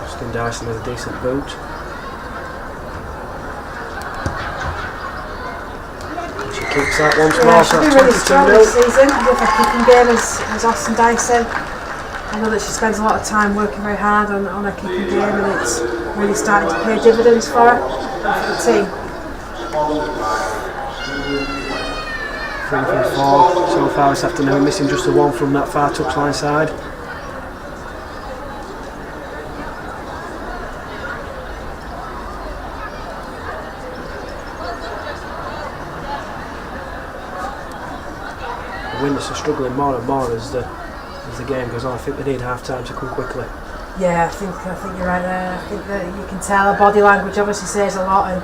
Austin Dyson has a decent boot. And she kicks that once more, so she's been really strong this season with her kicking game as Austin Dyson. I know that she spends a lot of time working very hard on her kicking game, and it's really starting to pay dividends for her and for the team. 3 from 4 so far this afternoon, missing just the one from that far touchline side. The Widnes are struggling more and more as the game goes on. I think they need half time to come quickly. Yeah, I think you're right there. I think that you can tell her body language obviously says a lot, and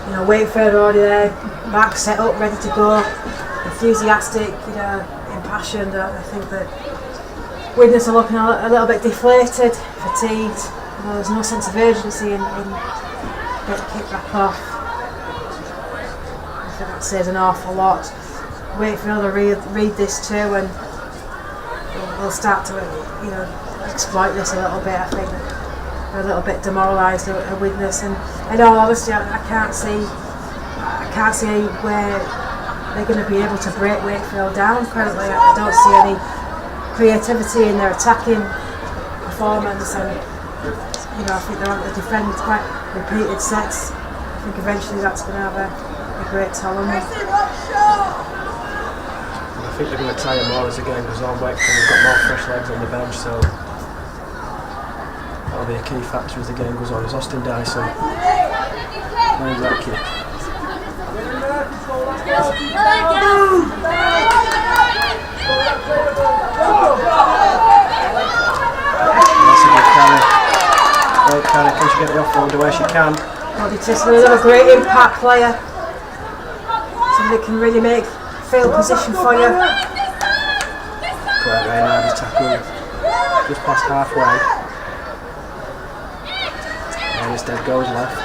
you know, Wakefield are already there, back set up, ready to go, enthusiastic, you know, impassioned. I think that Widnes are looking a little bit deflated, fatigued. You know, there's no sense of urgency in getting kicked back off. I think that says an awful lot. Wakefield will read this too, and we'll start to, you know, exploit this a little bit. I think they're a little bit demoralised at Widnes, and in all honesty, I can't see where they're going to be able to break Wakefield down currently. I don't see any creativity in their attacking performance, and you know, I think they're on the defend quite repeated sets. I think eventually that's going to have a great toll on them. I think they're going to tire more as the game goes on. Wakefield have got more fresh legs on the bench, so that'll be a key factor as the game goes on. It's Austin Dyson playing that kick. That's a good carry. Great carry. Can she get it offload the way she can? Bobby Tisman, another great impact player. Somebody that can really make field position for you. Quite Reynard's tackle just past halfway. And instead goes left.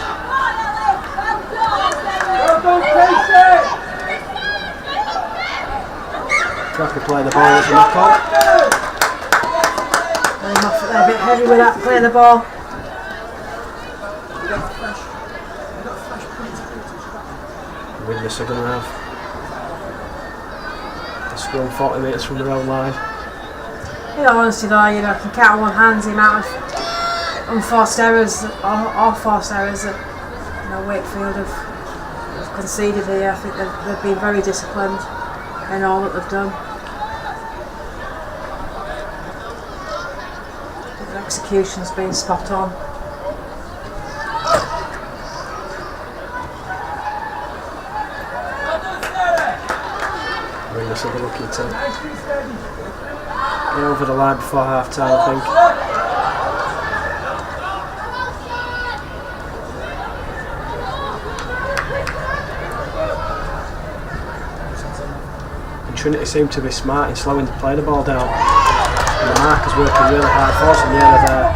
Try to play the ball as a knock on. They're a bit heavy with that play the ball. Widnes are going to have the scrum 40 metres from their own line. In all honesty though, you know, I can count on one hand the amount of unforced errors or forced errors that, you know, Wakefield have conceded here. I think they've been very disciplined in all that they've done. Their execution's been spot on. Widnes will be looking to get over the line before half time, I think. And Trinity seem to be smart in playing the ball down. And the marker's working really hard, forcing the error there.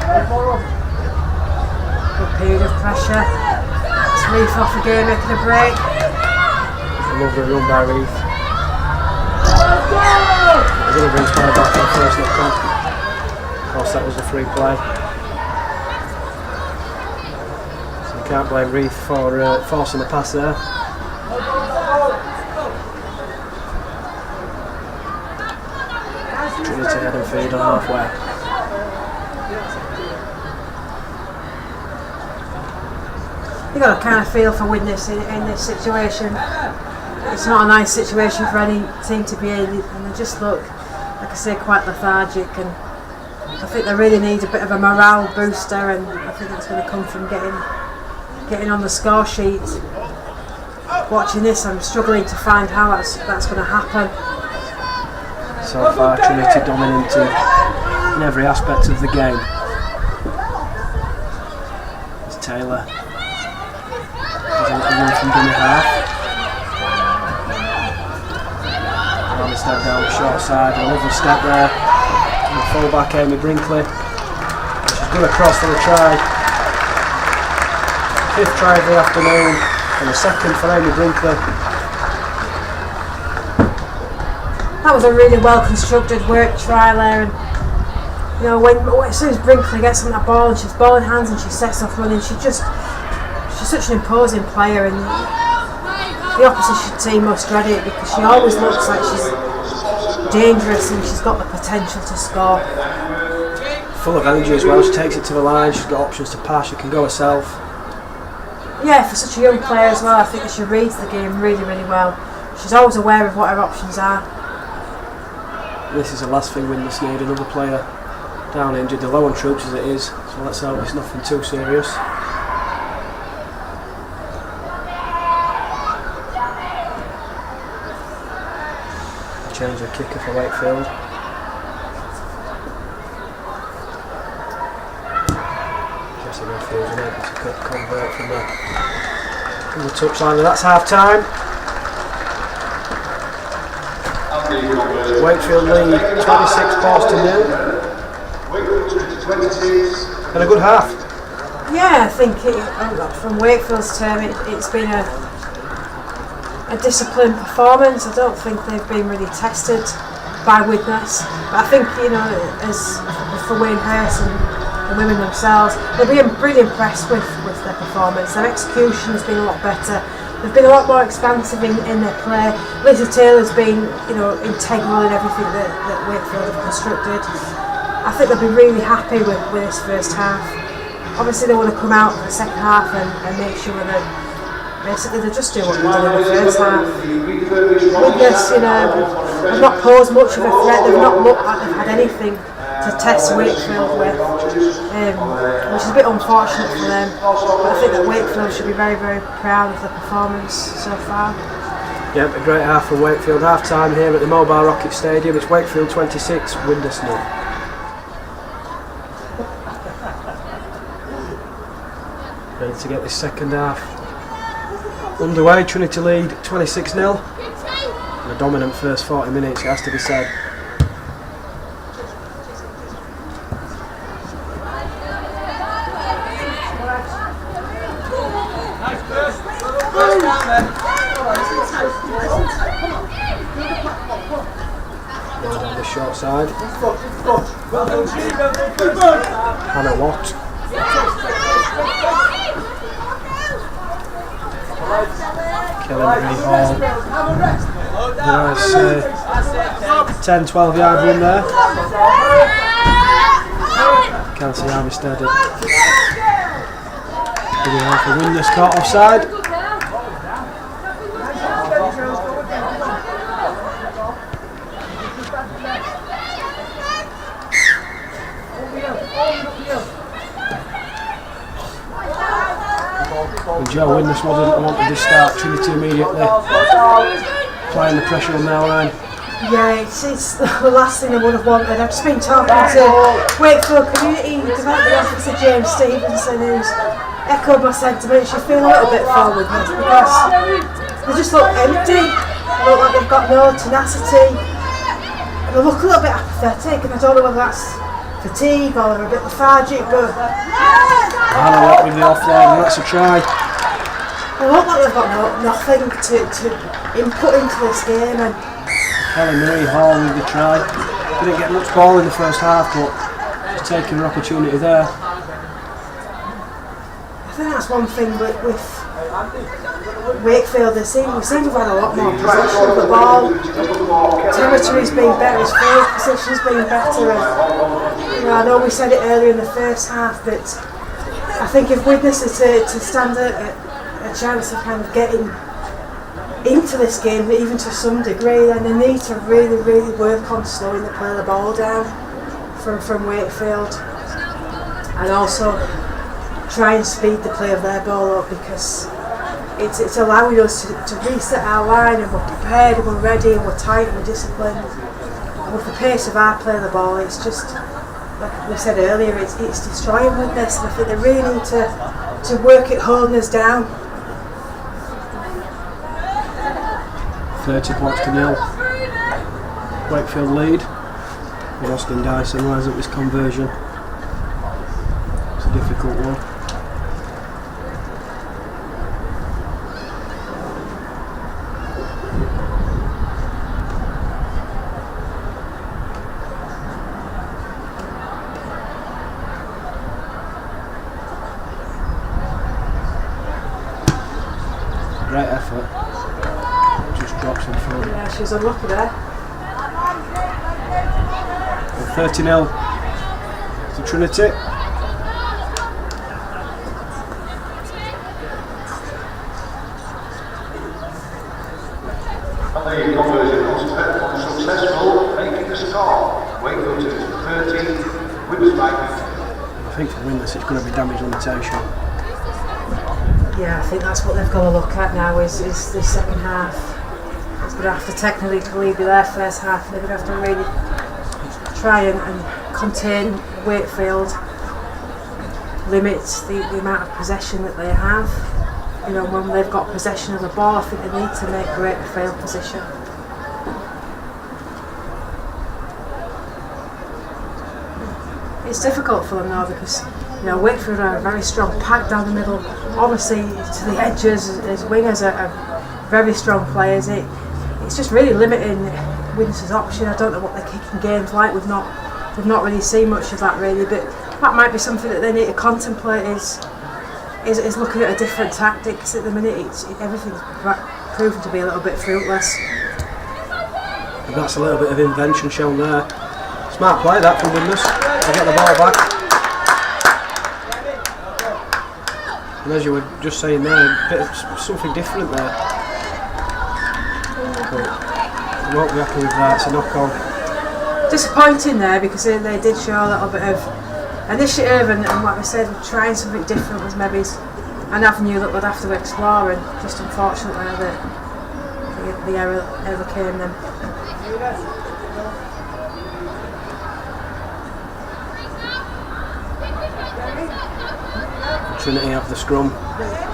Good period of pressure. It's Reef off again, making a break. A lovely run by Reef. He's going to bring play back for the first knock on. Of course, that was a free play. So you can't blame Reef for forcing the pass there. Trinity head and feed on halfway. You've got to kind of feel for Widnes in this situation. It's not a nice situation for any team to be in, and they just look, like I say, quite lethargic, and I think they really need a bit of a morale booster, and I think that's going to come from getting on the score sheet. Watching this, I'm struggling to find how that's going to happen. So far, Trinity dominating in every aspect of the game. It's Taylor. There's a little run from dummy half. Another step down the short side, a lovely step there. And the fullback Amy Brinkley. She's good across for the try. 5th try of the afternoon, and the 2nd for Amy Brinkley. That was a really well constructed work try there, and you know, as soon as Brinkley gets on that ball and she's ball in hands and she sets off running, she's such an imposing player, and the opposition team must dread it because she always looks like she's dangerous and she's got the potential to score. Full of energy as well, she takes it to the line, she's got options to pass, she can go herself. Yeah, for such a young player as well, I think that she reads the game really, really well. She's always aware of what her options are. This is the last thing Widnes need, another player down injured. They're low on troops as it is, so let's hope it's nothing too serious. Change the kicker for Wakefield. Jesse Redfield's unable to convert from the touchline, and that's half time. Wakefield lead 26 points to 0. And a good half. Yeah, I think from Wakefield's term it's been a disciplined performance. I don't think they've been really tested by Widnes. But I think, you know, as for Waynhurst and the women themselves, they'll be really impressed with their performance. Their execution has been a lot better. They've been a lot more expansive in their play. Lisa Taylor's been, you know, integral in everything that Wakefield have constructed. I think they'll be really happy with this first half. Obviously they want to come out for the second half and make sure that basically they just do what they did in the first half. Widnes, you know, have not posed much of a threat. They've not looked like they've had anything to test Wakefield with, which is a bit unfortunate for them. But I think that Wakefield should be very, very proud of the performance so far. Yep, a great half for Wakefield. Half time here at the Mobile Rocket Stadium. It's Wakefield 26, Widnes 0. Ready to get this second half underway. Trinity lead 26-0. And a dominant first 40 minutes, it has to be said. Well down the short side. Hannah Watt. Kelly Marie Hall. There's 10-12 yard run there. Kelsey Armistead at for Widnes, caught offside. And Joe Widnes wanted to start Trinity immediately, applying the pressure on their line. Yeah, it's the last thing I would have wanted. I've just been talking to Wakefield Community Development Officer James Stevenson, who's echoed my sentiments. You feel a little bit forward with this because they just look empty. They look like they've got no tenacity. And they look a little bit apathetic, and I don't know whether that's fatigue or they're a bit lethargic, but And a lot with the offload, and that's a try. they look like they've got nothing to input into this game. And Kelly Marie Hall with the try. Didn't get much ball in the first half, but just taking her opportunity there. I think that's one thing with Wakefield. We seem to have had a lot more possession of the ball. Territory's been better, his field position's been better. And, I know we said it earlier in the first half, but I think if Widnes is to stand a chance of kind of getting into this game, even to some degree, then they need to really work on slowing the play of the ball down from Wakefield, and also try and speed the play of their ball up, because it's allowing us to reset our line, and we're prepared and we're ready and we're tight and we're disciplined. And with the pace of our play of the ball, it's just, like we said earlier, it's destroying with this, and I think they really need to work at holding us down. 30 points to 0. Wakefield lead. With Austin Dyson lines up his conversion. It's a difficult one. Great effort. Just drops in front. Yeah, she's unlucky there. 30-0 to Trinity. And the conversion was unsuccessful, making the score. Wakefield to 30, Widnes Vikings. I think for Widnes it's going to be damage limitation. Yeah, I think that's what they've got to look at now is the second half. It's going to have to technically be their first half, and they're going to have to really try and contain Wakefield, limit the amount of possession that they have. When they've got possession of the ball, I think they need to make Wakefield position. It's difficult for them now because Wakefield are a very strong pack down the middle. Obviously, to the edges as wingers are very strong players. It's just really limiting Widnes' option. I don't know what their kicking game's like. We've not really seen much of that really, but that might be something that they need to contemplate. Is looking at a different tactic, because at the minute everything's proven to be a little bit fruitless. And that's a little bit of invention shown there. Smart play that from Widnes to get the ball back. And as you were just saying there, a bit of something different there. But I won't be happy with that, it's a knock-on. Disappointing there, because they did show a little bit of initiative, and like we said, trying something different was maybe an avenue that we'd have to explore, and just unfortunately the error came then. Trinity have the scrum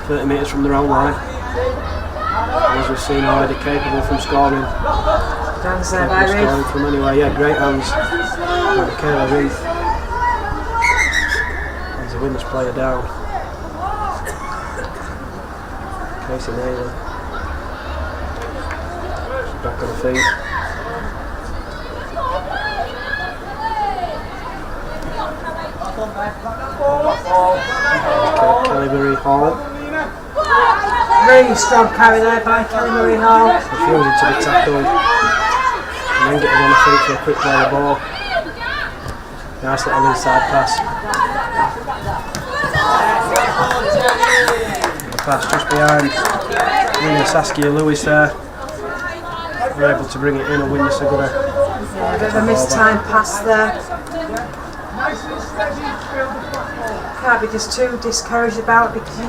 30 metres from their own line. And as we've seen already, capable from scoring. Hands there by Reith. From anywhere, yeah, great hands. Michaela Reith. As the Widnes player down. Casey Naylor. Back on the feet. Kelly Marie Hall. Really strong carry there by Kelly Marie Hall. Refusing to be tackled. And then get him on the feet for a quick play of the ball. Nice little inside pass. The pass just behind Saskia Lewis there. We're able to bring it in, and Widnes are going to... Yeah, a bit of a mistimed pass there. Can't be just too discouraged about it, because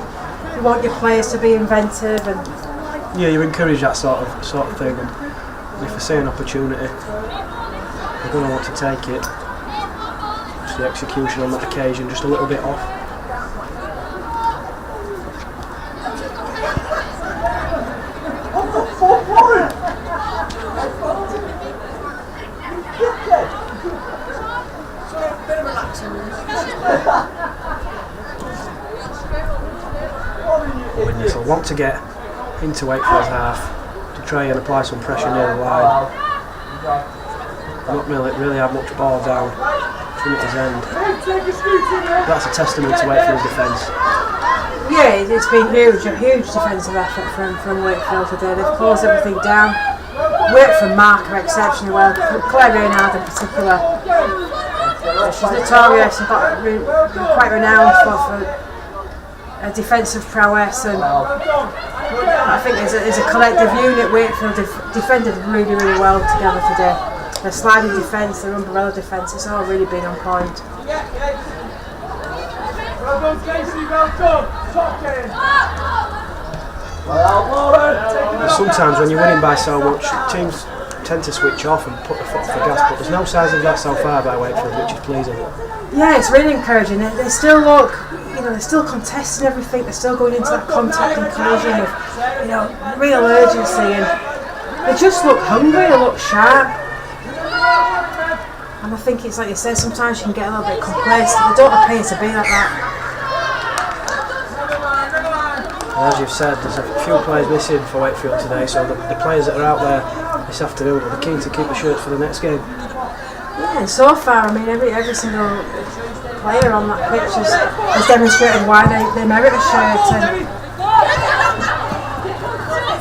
you want your players to be inventive, and yeah, you encourage that sort of thing, and if they see an opportunity, they're going to want to take it. Just the execution on that occasion just a little bit off. Widnes will want to get into Wakefield's half to try and apply some pressure near the line. Not really have much ball down Trinity's end. That's a testament to Wakefield's defence. yeah, it's been a huge defensive effort from Wakefield today. They've closed everything down. Worked from Marker exceptionally well. Claire Reynard in particular. She's notorious and quite renowned for a defensive prowess, and I think as a collective unit, Wakefield defended really well together today. Their sliding defence, their umbrella defence, it's all really been on point. Well done, Casey, well done. Top game. Sometimes when you're winning by so much, teams tend to switch off and put the foot off the gas, but there's no signs of that so far by Wakefield, which is pleasing. Yeah, it's really encouraging. They still look, they're still contesting everything. They're still going into that contact and collision with, real urgency, and they just look hungry. They look sharp. And I think it's like you said, sometimes you can get a little bit complacent. They don't appear to be like that. And as you've said, there's a few players missing for Wakefield today, so the players that are out there this afternoon are keen to keep the shirts for the next game. Yeah, and so far, every single player on that pitch has demonstrated why they merit a shirt. And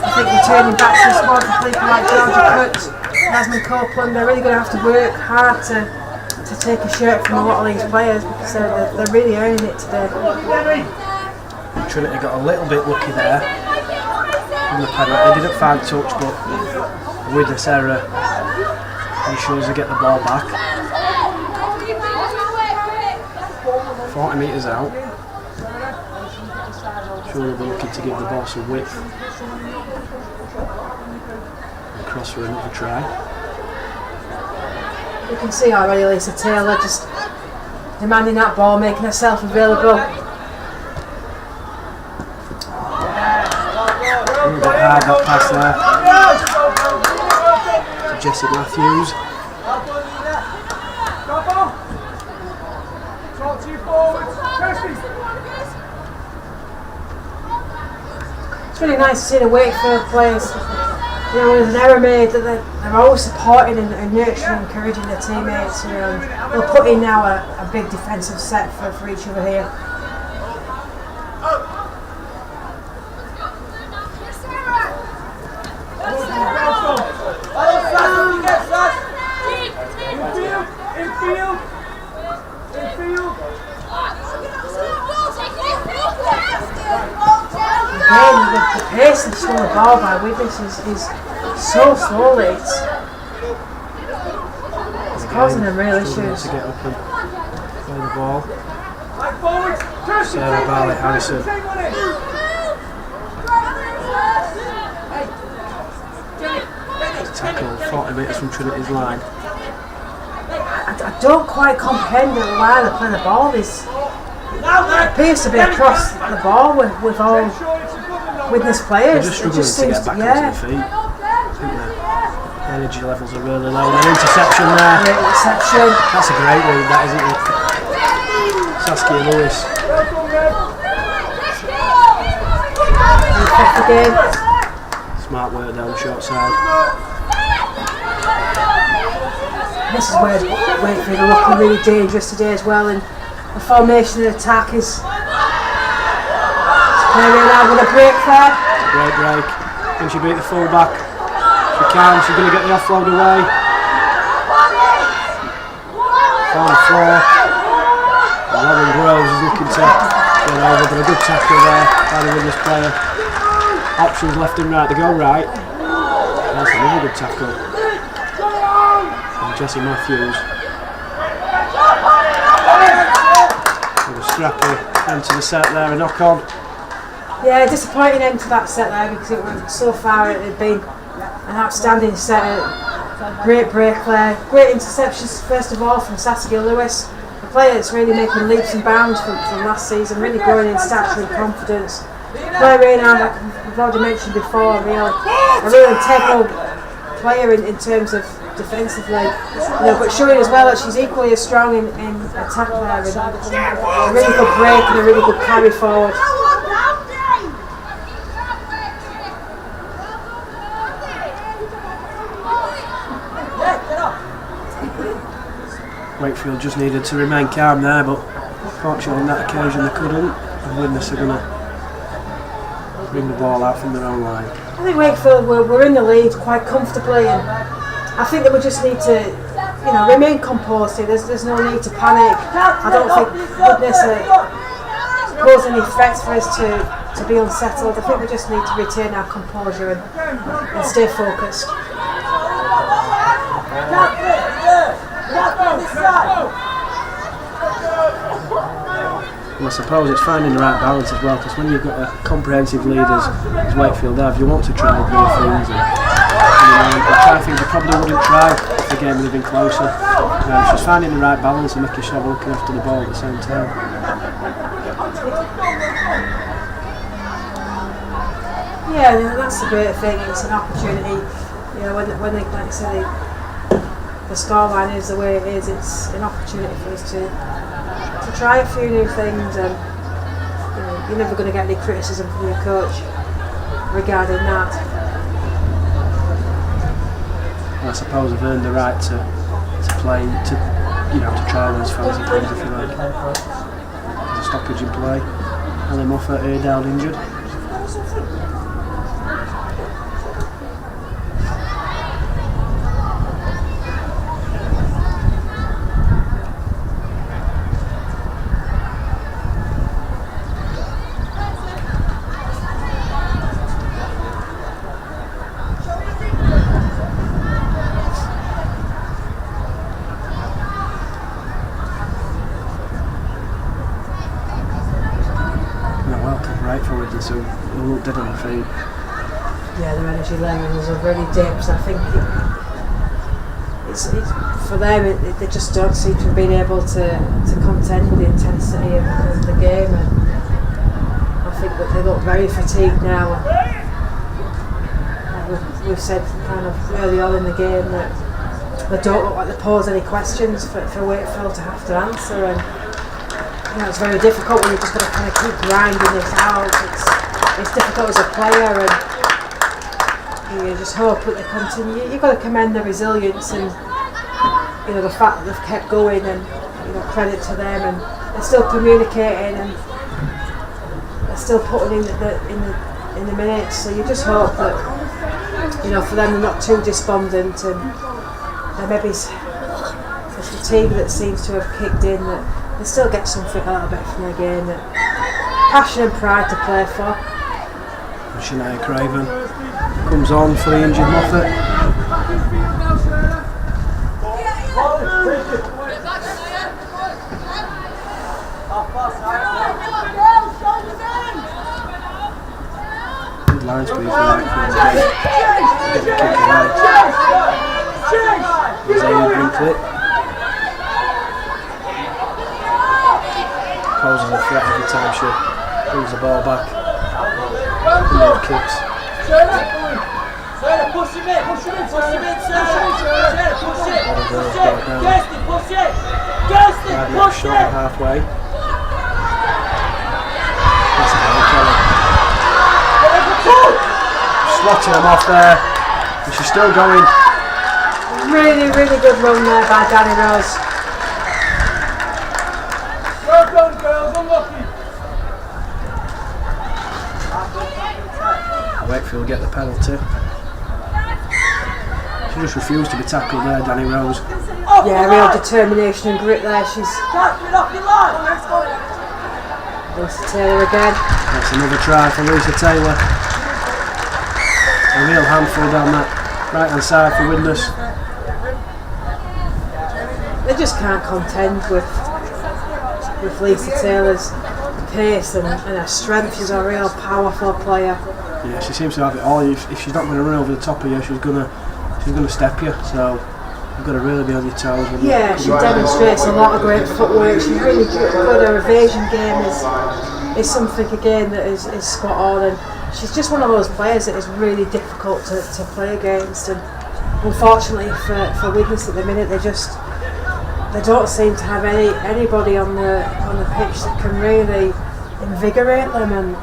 I think returning back to the squad for people like Georgia Coates, Yasmin Copeland, they're really going to have to work hard to take a shirt from a lot of these players, because they're really earning it today. Trinity got a little bit lucky there on the penalty. They didn't find touch, but Widnes error ensures they get the ball back. 40 metres out. Sure, they'll be looking to give the ball some width. And cross for another try. You can see already Lisa Taylor just demanding that ball, making herself available. A bit hard that pass there to Jessie Matthews. It's really nice to see the Wakefield players. When there's an error made, that they're always supporting and nurturing, encouraging their teammates. And they'll put in now a big defensive set for each other here. Again, the pace of swung the ball by Widnes is so slowly. It's causing them real issues. To get up and play the ball. Sarah Barley-Harrison. Tackle 40 metres from Trinity's line. I don't quite comprehend why they're playing the ball. It appears to be across the ball with all Widnes players. They're just struggling to get back onto their feet. I think the energy levels are really low. An interception there. Great interception. That's a great read, that, isn't it? Saskia Lewis. Again. Smart work down the short side. This is where Wakefield are looking really dangerous today as well, and the formation of the attack is Claire Reynard with a break there. Great break. Can she beat the full back? She can. She's going to get the offload away. on the floor. And Lauren Groves is looking to get over, but a good tackle there by the Widnes player. Options left and right, they go right. That's another good tackle from Jessie Matthews. With a scrappy end to the set there, a knock on. Yeah, disappointing end to that set there because so far it had been an outstanding set. Great break there, great interceptions first of all from Saskia Lewis, a player that's really making leaps and bounds from last season, really growing in stature and confidence. Claire Reynard, like we've already mentioned before, a real integral player in terms of defensively, but showing as well that she's equally as strong in attack there, and a really good break and a really good carry forward. Wakefield just needed to remain calm there, but fortunately on that occasion they couldn't, and Widnes are going to bring the ball out from their own line. I think Wakefield were in the lead quite comfortably, and I think that we just need to remain composed here. There's no need to panic. I don't think Widnes pose any threats for us to be unsettled. I think we just need to retain our composure and stay focused. And I suppose it's finding the right balance as well, because when you've got a comprehensive lead as Wakefield have, you want to try new things, and try things you probably wouldn't try if the game would have been closer. It's just finding the right balance and making sure we're looking after the ball at the same time. Yeah, that's the great thing. It's an opportunity. When they, like I say, the scoreline is the way it is, it's an opportunity for us to try a few new things, and you're never going to get any criticism from your coach regarding that. I suppose I've earned the right to play, to try those fancy things if you like. There's a stoppage in play. Ellie Moffat down injured. So they'll look dead on the feet. Yeah, their energy levels are really dipped. I think it's for them, they just don't seem to have been able to contend with the intensity of the game, and I think that they look very fatigued now. We've said kind of early on in the game that they don't look like they pose any questions for Wakefield to have to answer, and it's very difficult when you've just got to kind of keep grinding this out. It's difficult as a player, and you just hope that they continue. You've got to commend their resilience and the fact that they've kept going, and credit to them, and they're still communicating and they're still putting in the minutes. So you just hope that for them they're not too despondent, and maybe the fatigue that seems to have kicked in, that they still get something a little bit from the game, that passion and pride to play for. And Shania Craven comes on for the injured Moffat. Good line speed for that. Get the kick away. There's Amy Brinkley. Poses a threat every time she brings the ball back. No kicks. Push him in, push him in, push him in, push it. Push it. Halfway. Slotting them off there, and she's still going. Really, really good run there by Danny Rose. Well done, girls, unlucky. Wakefield get the penalty. She just refused to be tackled there, Danny Rose. Yeah, real determination and grit there. She's Lisa Taylor again. That's another try for Lisa Taylor. A real handful down that right hand side for Widnes. They just can't contend with Lisa Taylor's pace and her strength. She's a real powerful player. Yeah, she seems to have it all. If she's not going to run over the top of you, she's gonna step you. So you've got to really be on your toes. Yeah, she demonstrates a lot of great footwork. She's really good. Her evasion game is something again that is spot on, and she's just one of those players that is really difficult to play against. And unfortunately for Widnes at the minute, they don't seem to have anybody on the pitch that can really invigorate them and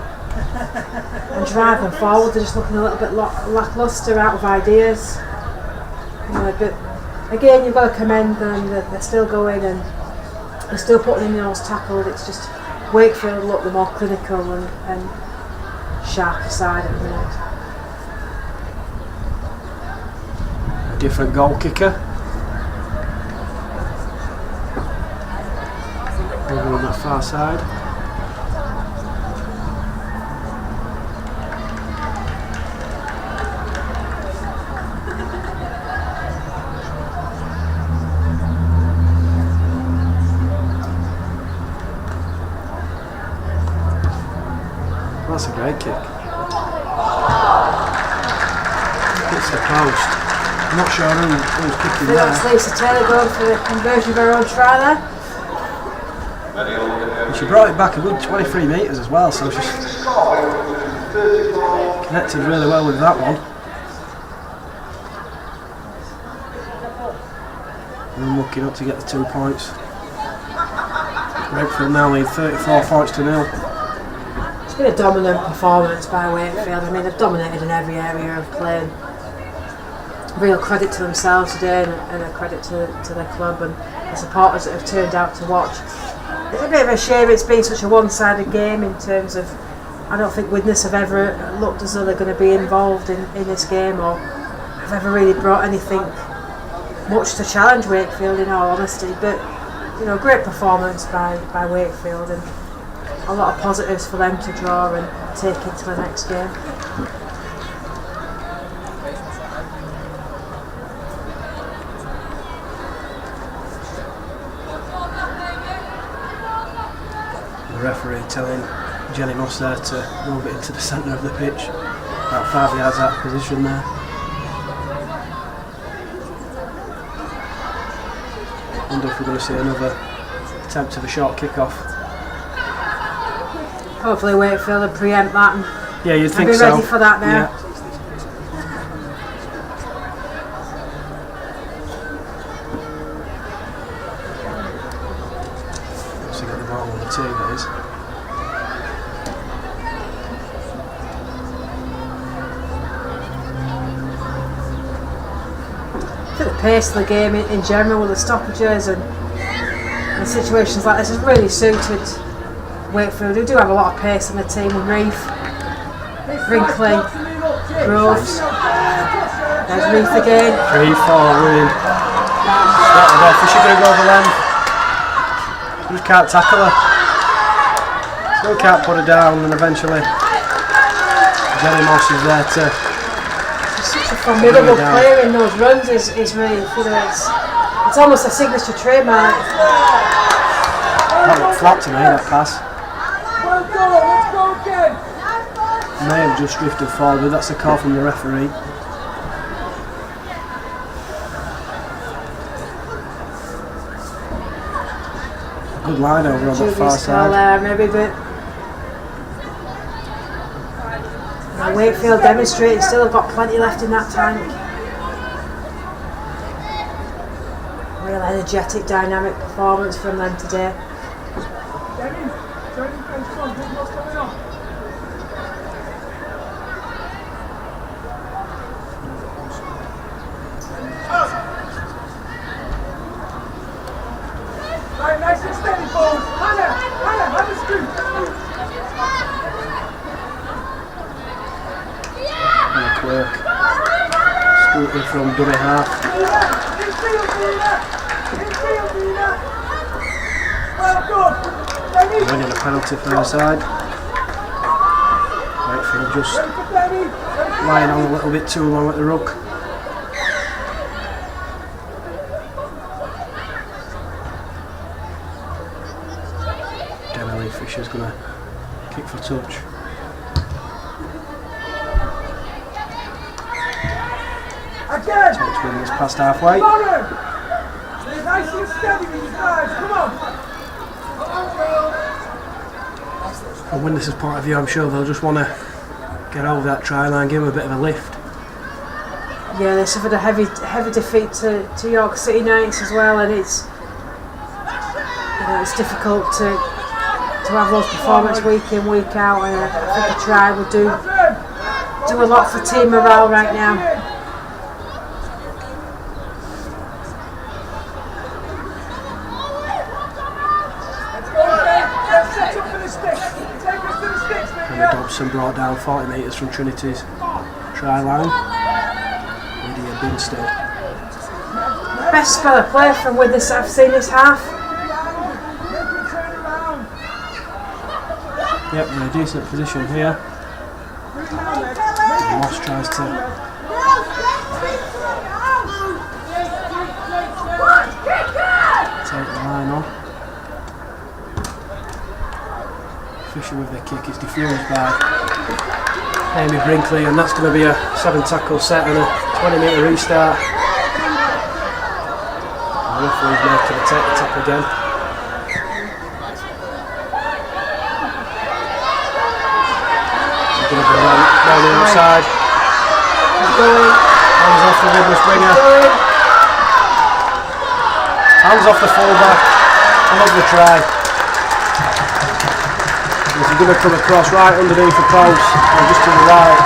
drive them forward. They're just looking a little bit lacklustre, out of ideas. But again, you've got to commend them that they're still going and they're still putting in those tackles. It's just Wakefield look the more clinical and sharper side at the minute. A different goal kicker. Over on that far side. That's a great kick. Hits the post. I'm not sure who's kicking there. Phillips, Lisa Taylor going for the conversion of her own try there. And she brought it back a good 23 metres as well, so she's connected really well with that one. And unlucky not to get the 2 points. Wakefield now lead 34 points to 0. It's been a dominant performance by Wakefield. I mean, they've dominated in every area of play. Real credit to themselves today and a credit to their club and the supporters that have turned out to watch. It's a bit of a shame it's been such a one-sided game in terms of, I don't think Widnes have ever looked as though they're going to be involved in this game or have ever really brought anything much to challenge Wakefield, in all honesty. But great performance by Wakefield and a lot of positives for them to draw and take into the next game. The referee telling Jenny Moss there to move it into the centre of the pitch, about 5 yards out of position there. Wonder if we're going to see another attempt of a short kick-off. Hopefully Wakefield will preempt that and Yeah, you'd think be so. ready for that now. Yeah. Obviously got the ball on the tee, that is. I think the pace of the game in general with the stoppages and situations like this has really suited Wakefield, who do have a lot of pace in the team, and Reef, Brinkley, Groves, there's Reef again. 3-4 winning. Started off, is she going to go over length? Just can't tackle her. Still can't put her down, and eventually Jenny Moss is there to. She's such a formidable player in those runs, is Reef. It's almost a signature trademark. That looked flat to me, that pass. Let's go again. May have just drifted forward, that's a call from the referee. Good line over on the far side. There, maybe, but Wakefield demonstrating still have got plenty left in that tank. Real energetic, dynamic performance from them today. Right, nice and steady, boys. Hannah, have a scoop. And a quirk. difficulty from dummy half. Winning a penalty for their side. Wakefield just lying on a little bit too long at the ruck. Fisher's going to kick for touch. Takes Widnes past halfway. Nice and steady with you guys, come on! From Widnes' point of view, I'm sure they'll just want to get over that try line, give them a bit of a lift. Yeah, they suffered a heavy defeat to York City Knights as well, and it's difficult to have those performances week in, week out, and I think a try would do a lot for team morale right now. And Dobson brought down 40 metres from Trinity's try line. Lydia Binstead. Best spell of play from Widnes that I've seen this half. Yep, in a decent position here. Moss tries to take the line on. Fisher with the kick is defused by Amy Brinkley, and that's going to be a 7 tackle set and a 20 metre restart. The referee's making a take the tap again. Going to go down the outside. Hands off the Widnes winger. Hands off the fullback. I love the try. He's going to come across right underneath the post and just to the right.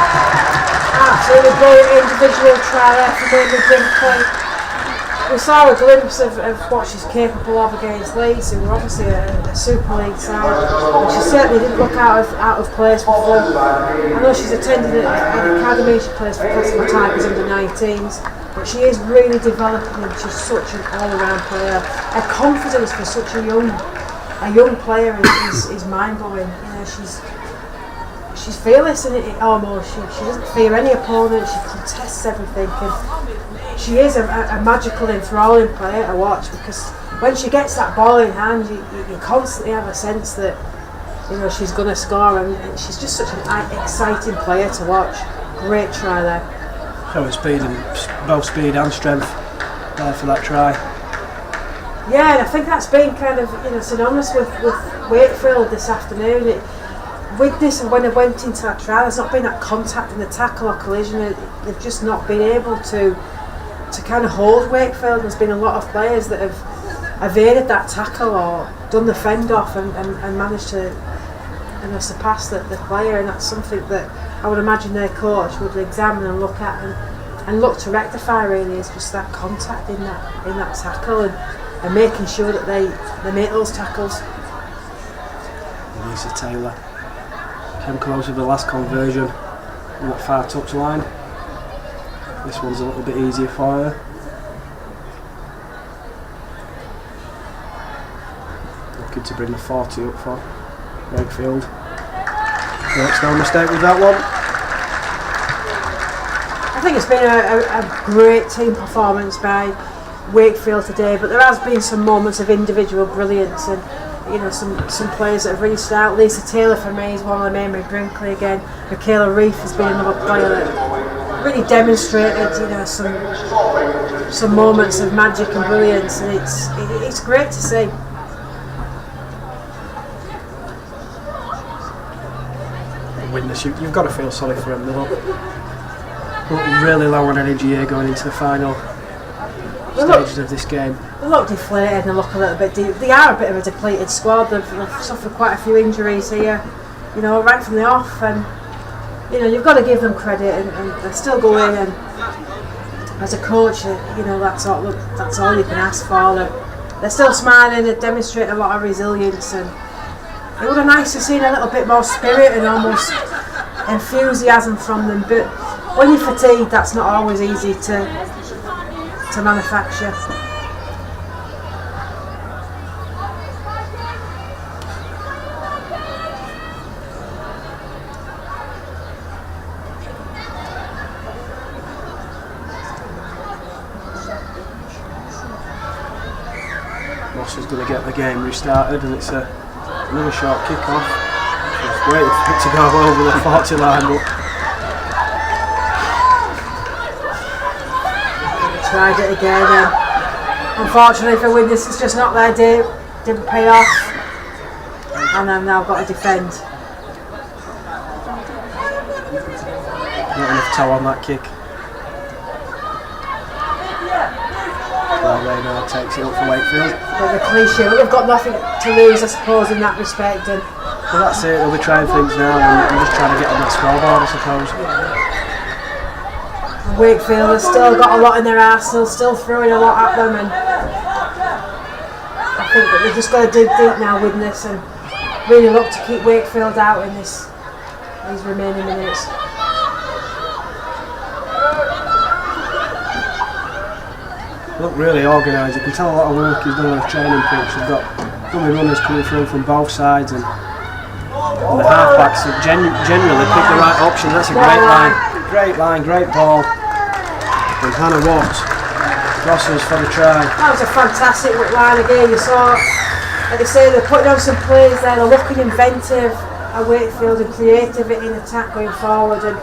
Absolutely brilliant individual try there from Amy Brinkley. We saw a glimpse of what she's capable of against Leeds, who were obviously a Super League side, and she certainly didn't look out of place with them. I know she's attended an academy, she plays for Castle Tigers under 19s, but she is really developing, and she's such an all-round player. Her confidence for such a young player is mind-blowing. You know, she's fearless in it almost. She doesn't fear any opponent. She contests everything. And she is a magical, enthralling player to watch, because when she gets that ball in hand, you constantly have a sense that she's going to score, and she's just such an exciting player to watch. Great try there. Showing speed, and both speed and strength there for that try. Yeah, and I think that's been kind of synonymous with Wakefield this afternoon. Widnes, when they went into that try, there's not been that contact in the tackle or collision. They've just not been able to kind of hold Wakefield. There's been a lot of players that have evaded that tackle or done the fend off and managed to surpass the player, and that's something that I would imagine their coach would examine and look at and look to rectify. Really, is just that contact in that tackle and making sure that they make those tackles. Lisa Taylor came close with the last conversion on that far touch line. This one's a little bit easier for her. Looking to bring the 40 up for Wakefield. Makes no mistake with that one. I think it's been a great team performance by Wakefield today, but there has been some moments of individual brilliance, and some players that have really stood out. Lisa Taylor for me is one of them. Amy Brinkley again. Michaela Reif has been another player that really demonstrated some moments of magic and brilliance, and it's great to see. Widnes, you've got to feel sorry for them. They look really low on energy here going into the final stages of this game. They look deflated and they look a little bit they are a bit of a depleted squad. They've suffered quite a few injuries here, right from the off, and you've got to give them credit, and they're still going, and as a coach, that's all you can ask for. They're still smiling, they're demonstrating a lot of resilience, and it would have nice to see a little bit more spirit and almost enthusiasm from them, but when you're fatigued, that's not always easy to manufacture. Moss is going to get the game restarted, and it's another short kick-off. Just waiting for it to go over the 40 line, but tried it again, and unfortunately for Widnes, it's just not their day. Didn't pay off, and I've now got to defend. not enough toe on that kick. Well, they now takes it up for Wakefield. But the cliche, well, they've got nothing to lose, I suppose, in that respect. And well, that's it. They'll be trying things now and just trying to get on that scoreboard, I suppose. Wakefield has still got a lot in their arsenal, still throwing a lot at them, and I think that they've just got to dig deep now, Widnes, and really look to keep Wakefield out in these remaining minutes. Look really organised. You can tell a lot of work he's done on the training pitch. They've got dummy runners coming through from both sides, and the halfbacks have generally picked the right option. That's a great line, great ball. And Hannah Watt crosses for the try. That was a fantastic line again. You saw, like I say, they're putting on some plays there. They're looking inventive at Wakefield and creative in attack going forward, and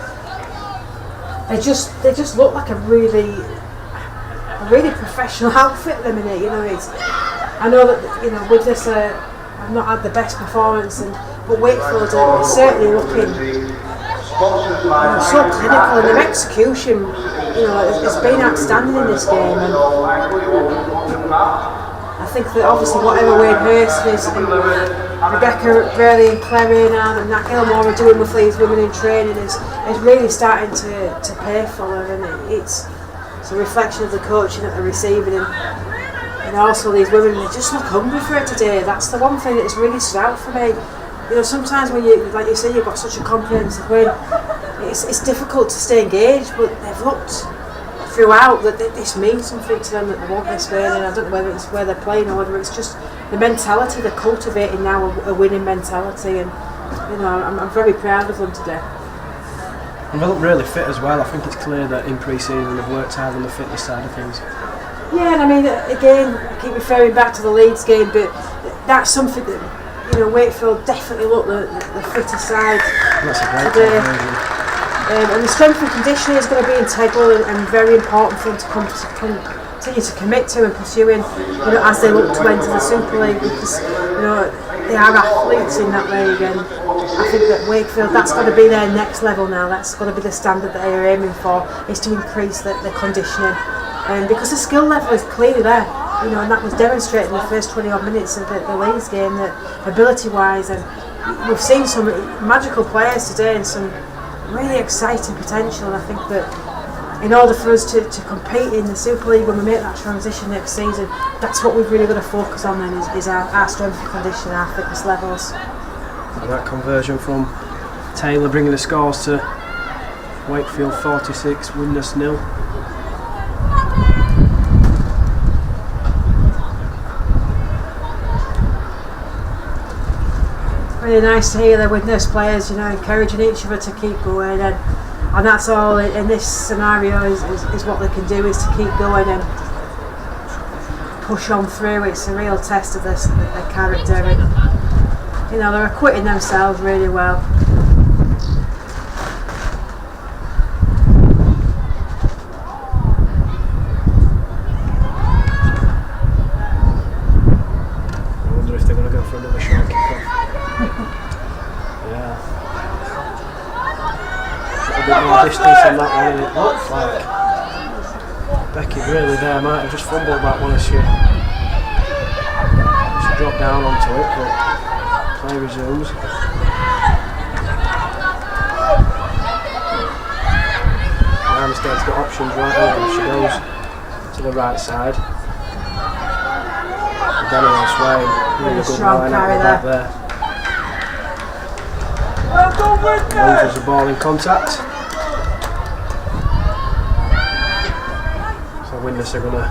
they just look like a really professional outfit at the minute. You know, I know that with this I've not had the best performance, but Wakefield are certainly looking so clinical, and their execution, it's been outstanding in this game. And I think that obviously whatever Wayne Hurst is, and Rebecca Burley and Claire Reynard and Nat Gilmore are doing with these women in training is really starting to pay for her, and it's a reflection of the coaching that they're receiving, and also these women, they just look hungry for it today. That's the one thing that's really stood out for me. Sometimes when you, like you say, you've got such a comprehensive win, it's difficult to stay engaged, but they've looked throughout that this means something to them, that they want this win, and I don't know whether it's where they're playing or whether it's just the mentality they're cultivating now, a winning mentality, and I'm very proud of them today. And they look really fit as well. I think it's clear that in pre-season they've worked hard on the fitness side of things. Yeah, and I mean, again, I keep referring back to the Leeds game, but that's something that Wakefield definitely look the fitter side today. And the strength and conditioning is going to be integral and very important for them to continue to commit to and pursuing, as they look to enter the Super League, because they are athletes in that league, and I think that Wakefield, that's got to be their next level now. That's got to be the standard that they are aiming for, is to increase the conditioning, because the skill level is clearly there, and that was demonstrated in the first 20 odd minutes of the Leeds game, that ability wise, and we've seen some magical players today and some really exciting potential. And I think that in order for us to compete in the Super League when we make that transition next season, that's what we've really got to focus on then, is our strength and conditioning, our fitness levels. And that conversion from Taylor bringing the scores to Wakefield 46, Widnes 0. Really nice to hear the Widnes players, encouraging each other to keep going, and that's all in this scenario is what they can do, is to keep going and push on through. It's a real test of their character, and they're acquitting themselves really well. I wonder if they're going to go for another short kick-off. Yeah. A bit more distance on that one, and it looks like Becky really there might have just fumbled that one as she dropped down onto it, but play resumes. Armstead's got options right there. She goes to the right side. Daniel Swain, really good line out the back there. Loses the ball in contact. Widnes are going to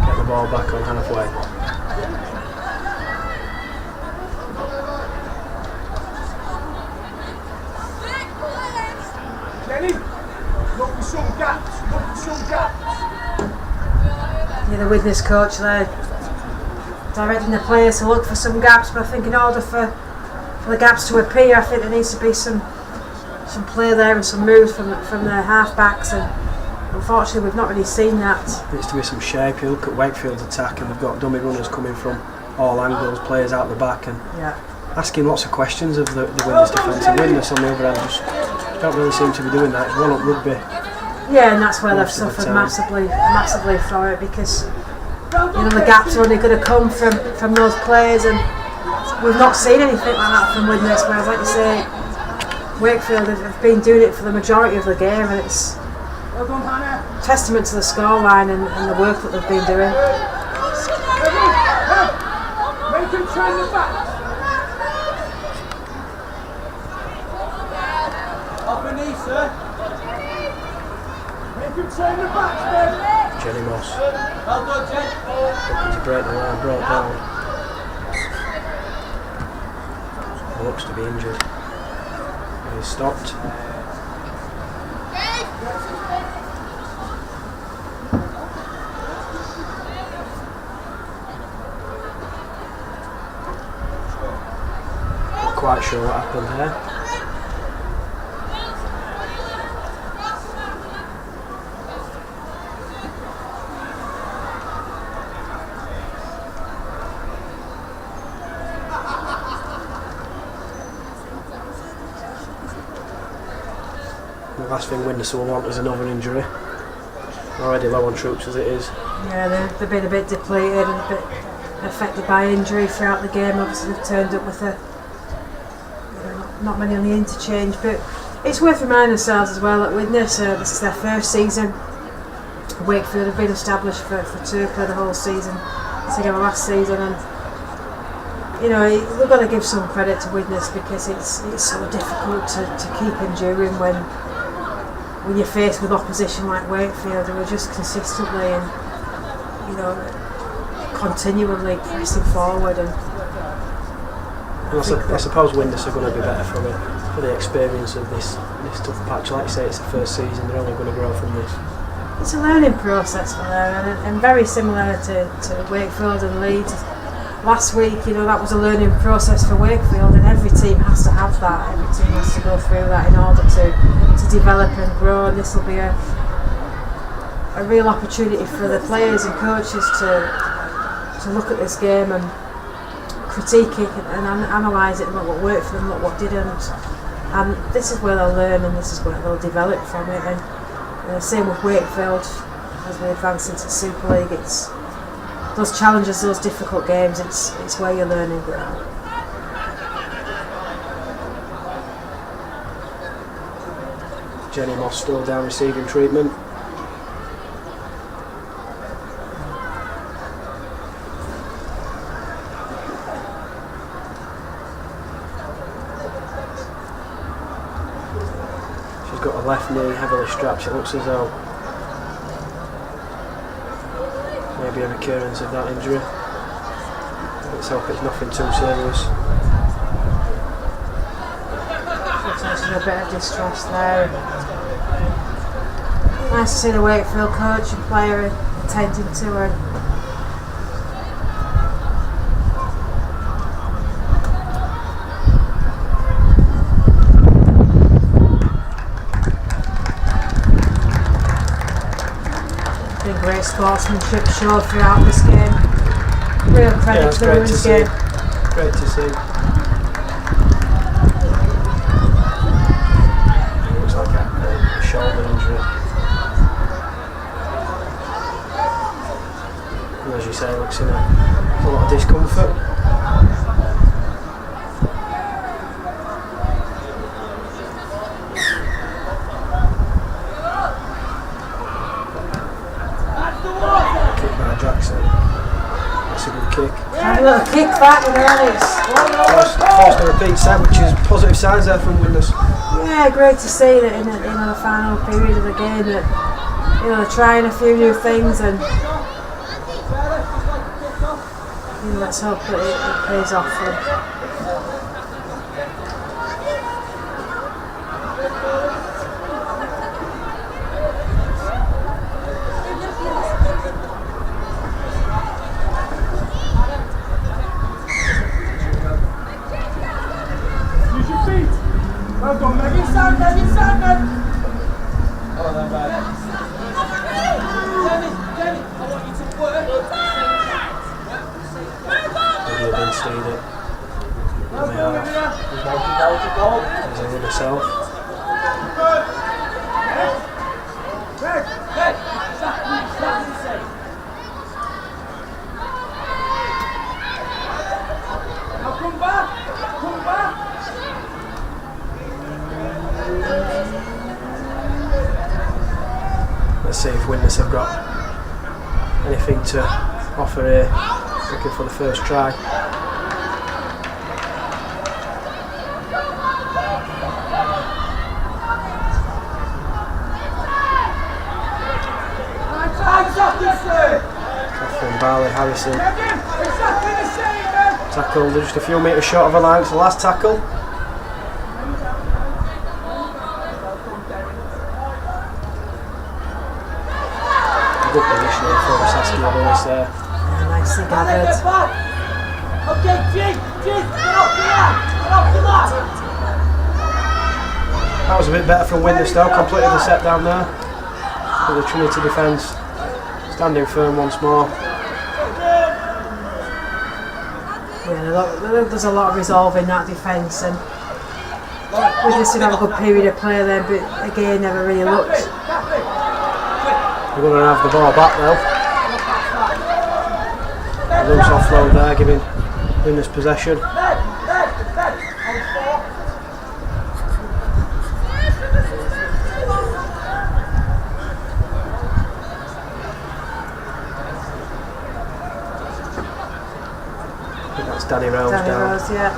get the ball back on halfway. Jenny, look for some gaps. Yeah, the Widnes coach there directing the players to look for some gaps, but I think in order for the gaps to appear, I think there needs to be some play there and some moves from their half-backs, and unfortunately we've not really seen that. There needs to be some shape. You look at Wakefield's attack and they've got dummy runners coming from all angles, players out the back, and asking lots of questions of the Widnes defence, and Widnes on the other end just don't really seem to be doing that. It's one-up rugby. Yeah, and that's where they've suffered massively for it, because the gaps are only going to come from those players, and we've not seen anything like that from Widnes, whereas like you say, Wakefield have been doing it for the majority of the game, and it's testament to the scoreline and the work that they've been doing. Make him turn the back. Off the knee, sir. Make him turn the back, man. Jenny Moss Well done, Jen. looking to break the line, brought down. Looks to be injured. He's stopped. Not quite sure what happened there. The last thing Widnes will want is another injury. Already low on troops as it is. Yeah, they've been a bit depleted and a bit affected by injury throughout the game. Obviously they've turned up with not many on the interchange, but it's worth reminding ourselves as well that Widnes, this is their first season. Wakefield have been established for Turkey the whole season together last season, and we've got to give some credit to Widnes, because it's so difficult to keep enduring when you're faced with opposition like Wakefield, who are just consistently and continually pressing forward. And I suppose Widnes are going to be better for the experience of this tough patch. Like you say, it's the first season, they're only going to grow from this. It's a learning process for them, and very similar to Wakefield and Leeds. Last week, that was a learning process for Wakefield, and every team has to have that. Every team has to go through that in order to develop and grow, and this will be a real opportunity for the players and coaches to look at this game and critique it and analyse it and look what worked for them, look what didn't, and this is where they'll learn and this is where they'll develop from it. And same with Wakefield as we advance into Super League. It's those challenges, those difficult games, it's where you're learning. Jenny Moss still down receiving treatment. She's got her left knee heavily strapped. It looks as though maybe a recurrence of that injury. Let's hope it's nothing too serious. There's a bit of distress there. Nice to see the Wakefield coach and player attending to her. Been great sportsmanship shown throughout this game. Real credit to the women's game. Great to see. Looks like a shoulder injury. And as you say, looks in a lot of discomfort. Jackson. That's a good kick. Have a little kick back in there, Forced a repeat set, which is positive signs there from Widnes. Yeah, great to see that in the final period of the game that you know, they're trying a few new things, and you know, let's hope that it pays off for them. Use your feet. Well done, Meg. Inside, Meg. Inside, Meg. Oh, they're bad. Jenny, I want you to work. Maybe I didn't see it. Well May done, have. As I would myself. Meg, exactly safe. Now come back. Come back. Let's see if Widnes have got anything to offer here. Looking for the first try. Catherine Barley, Harrison. Exactly the same, Meg. Tackle, they're just a few metres short of a line. It's the last tackle. Good positioning for the Saskia boys there. Nicely gathered. Okay, Jig, get off the mat. Get off the mat. That was a bit better from Widnes though, completed the set down there. But the Trinity defence standing firm once more. Yeah, there's a lot of resolve in that defence, and Widnes did have a good period of play there, but again never really looked. They're going to have the ball back now. A loose offload there, giving Widnes possession. I think that's Danny Rose Danny down. Rose, yeah.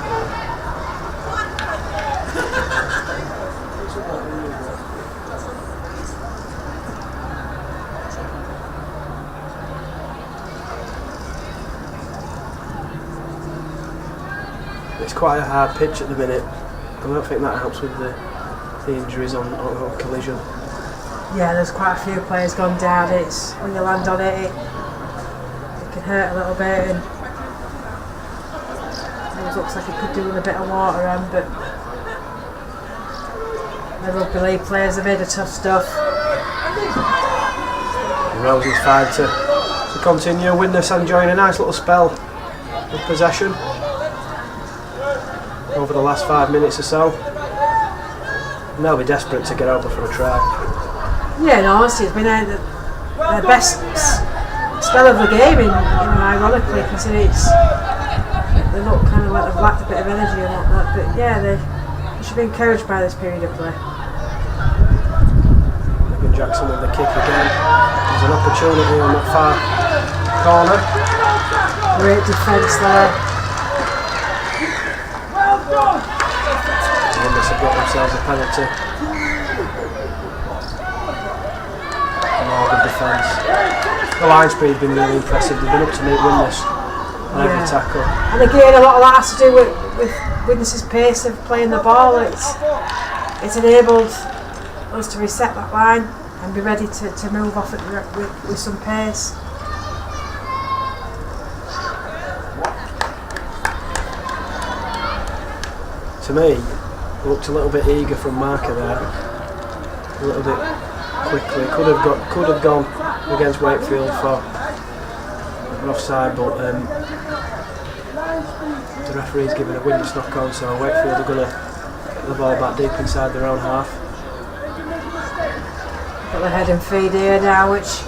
It's quite a hard pitch at the minute. I don't think that helps with the injuries on collision. Yeah, there's quite a few players gone down. It's when you land on it can hurt a little bit, and it looks like it could do with a bit of water on, but the rugby league players have made a tough stuff. And Rose is fine to continue. Widnes enjoying a nice little spell of possession over the last 5 minutes or so. And they'll be desperate to get over for a try. Yeah, no, honestly, it's been their best spell of the game, ironically, considering they look kind of like they've lacked a bit of energy and whatnot. But yeah, they should be encouraged by this period of play. Megan Jackson with the kick again. There's an opportunity on that far corner. Great defence there. Widnes have got themselves a penalty. More good defence. The line speed's been really impressive. They've been up to meet Widnes on every tackle. And again, a lot of that has to do with Widnes's pace of playing the ball. It's enabled us to reset that line and be ready to move off it with some pace. To me, it looked a little bit eager from Marker there. A little bit quickly. Could have gone against Wakefield for an offside, but the referee's given a Widnes knock on, so Wakefield are going to get the ball back deep inside their own half. Got the head and feed here now, which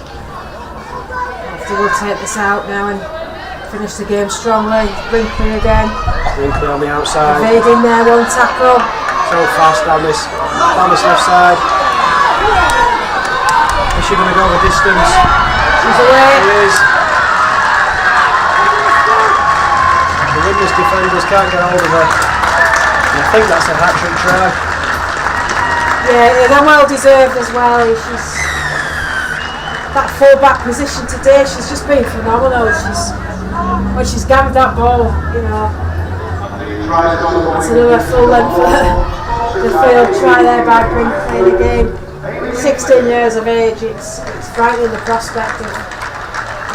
hopefully will take this out now and finish the game strongly. Brinkley again. Brinkley on the outside. Evading there, one tackle. So fast down this left side. Is she going to go the distance? She's away. She is. The Widnes defenders can't get hold of her. And I think that's a hat-trick try. Yeah, and well deserved as well. that full-back position today, she's just been phenomenal. When she's gathered that ball, you know, that's another full length for the field try there by Brinkley again. 16 years of age, it's frightening the prospect of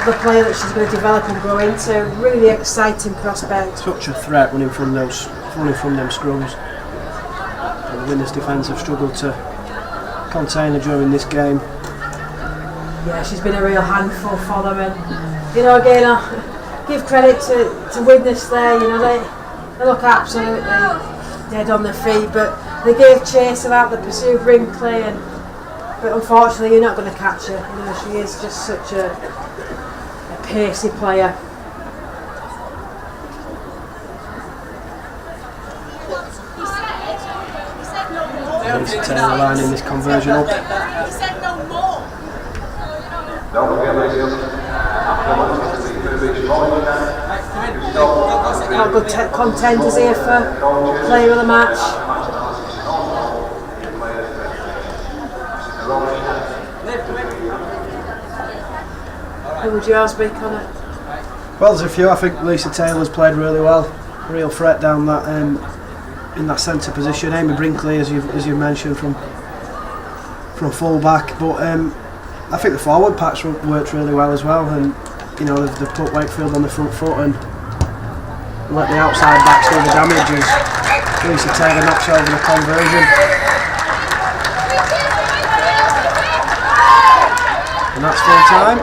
the player that she's going to develop and grow into. Really exciting prospect. Such a threat running from them scrums. And the Widnes defence have struggled to contain her during this game. Yeah, she's been a real handful for them, and you know, again, I give credit to Widnes there. You know, they look absolutely dead on their feet, but they gave chase about the pursuit Brinkley, but unfortunately, you're not going to catch her. You know, she is just such a pacey player. Lisa Taylor lining this conversion up. Don't forget, ladies, Got good contenders here for player of the match. Who would yours be, Connor? Well, there's a few. I think Lisa Taylor's played really well. Real threat down that in that centre position. Amy Brinkley, as you mentioned, from full back. But I think the forward pack's worked really well as well. And you know, they've put Wakefield on the front foot and let the outside backs do the damage as Lisa Taylor knocks over the conversion. And that's full time.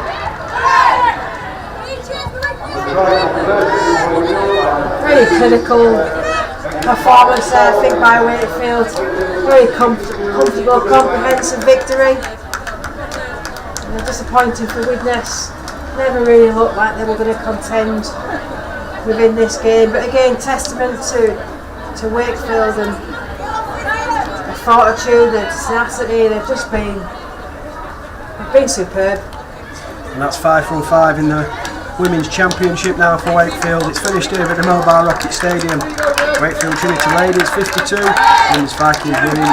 Really clinical performance there, I think, by Wakefield. Very comfortable, comprehensive victory. Disappointing for Widnes. Never really looked like they were going to contend within this game, but again, testament to Wakefield and their fortitude, their tenacity. They've been superb. And that's 5 from 5 in the Women's Championship now for Wakefield. It's finished here at the Mobile Rocket Stadium. Wakefield Trinity Ladies 52, Widnes Vikings winning.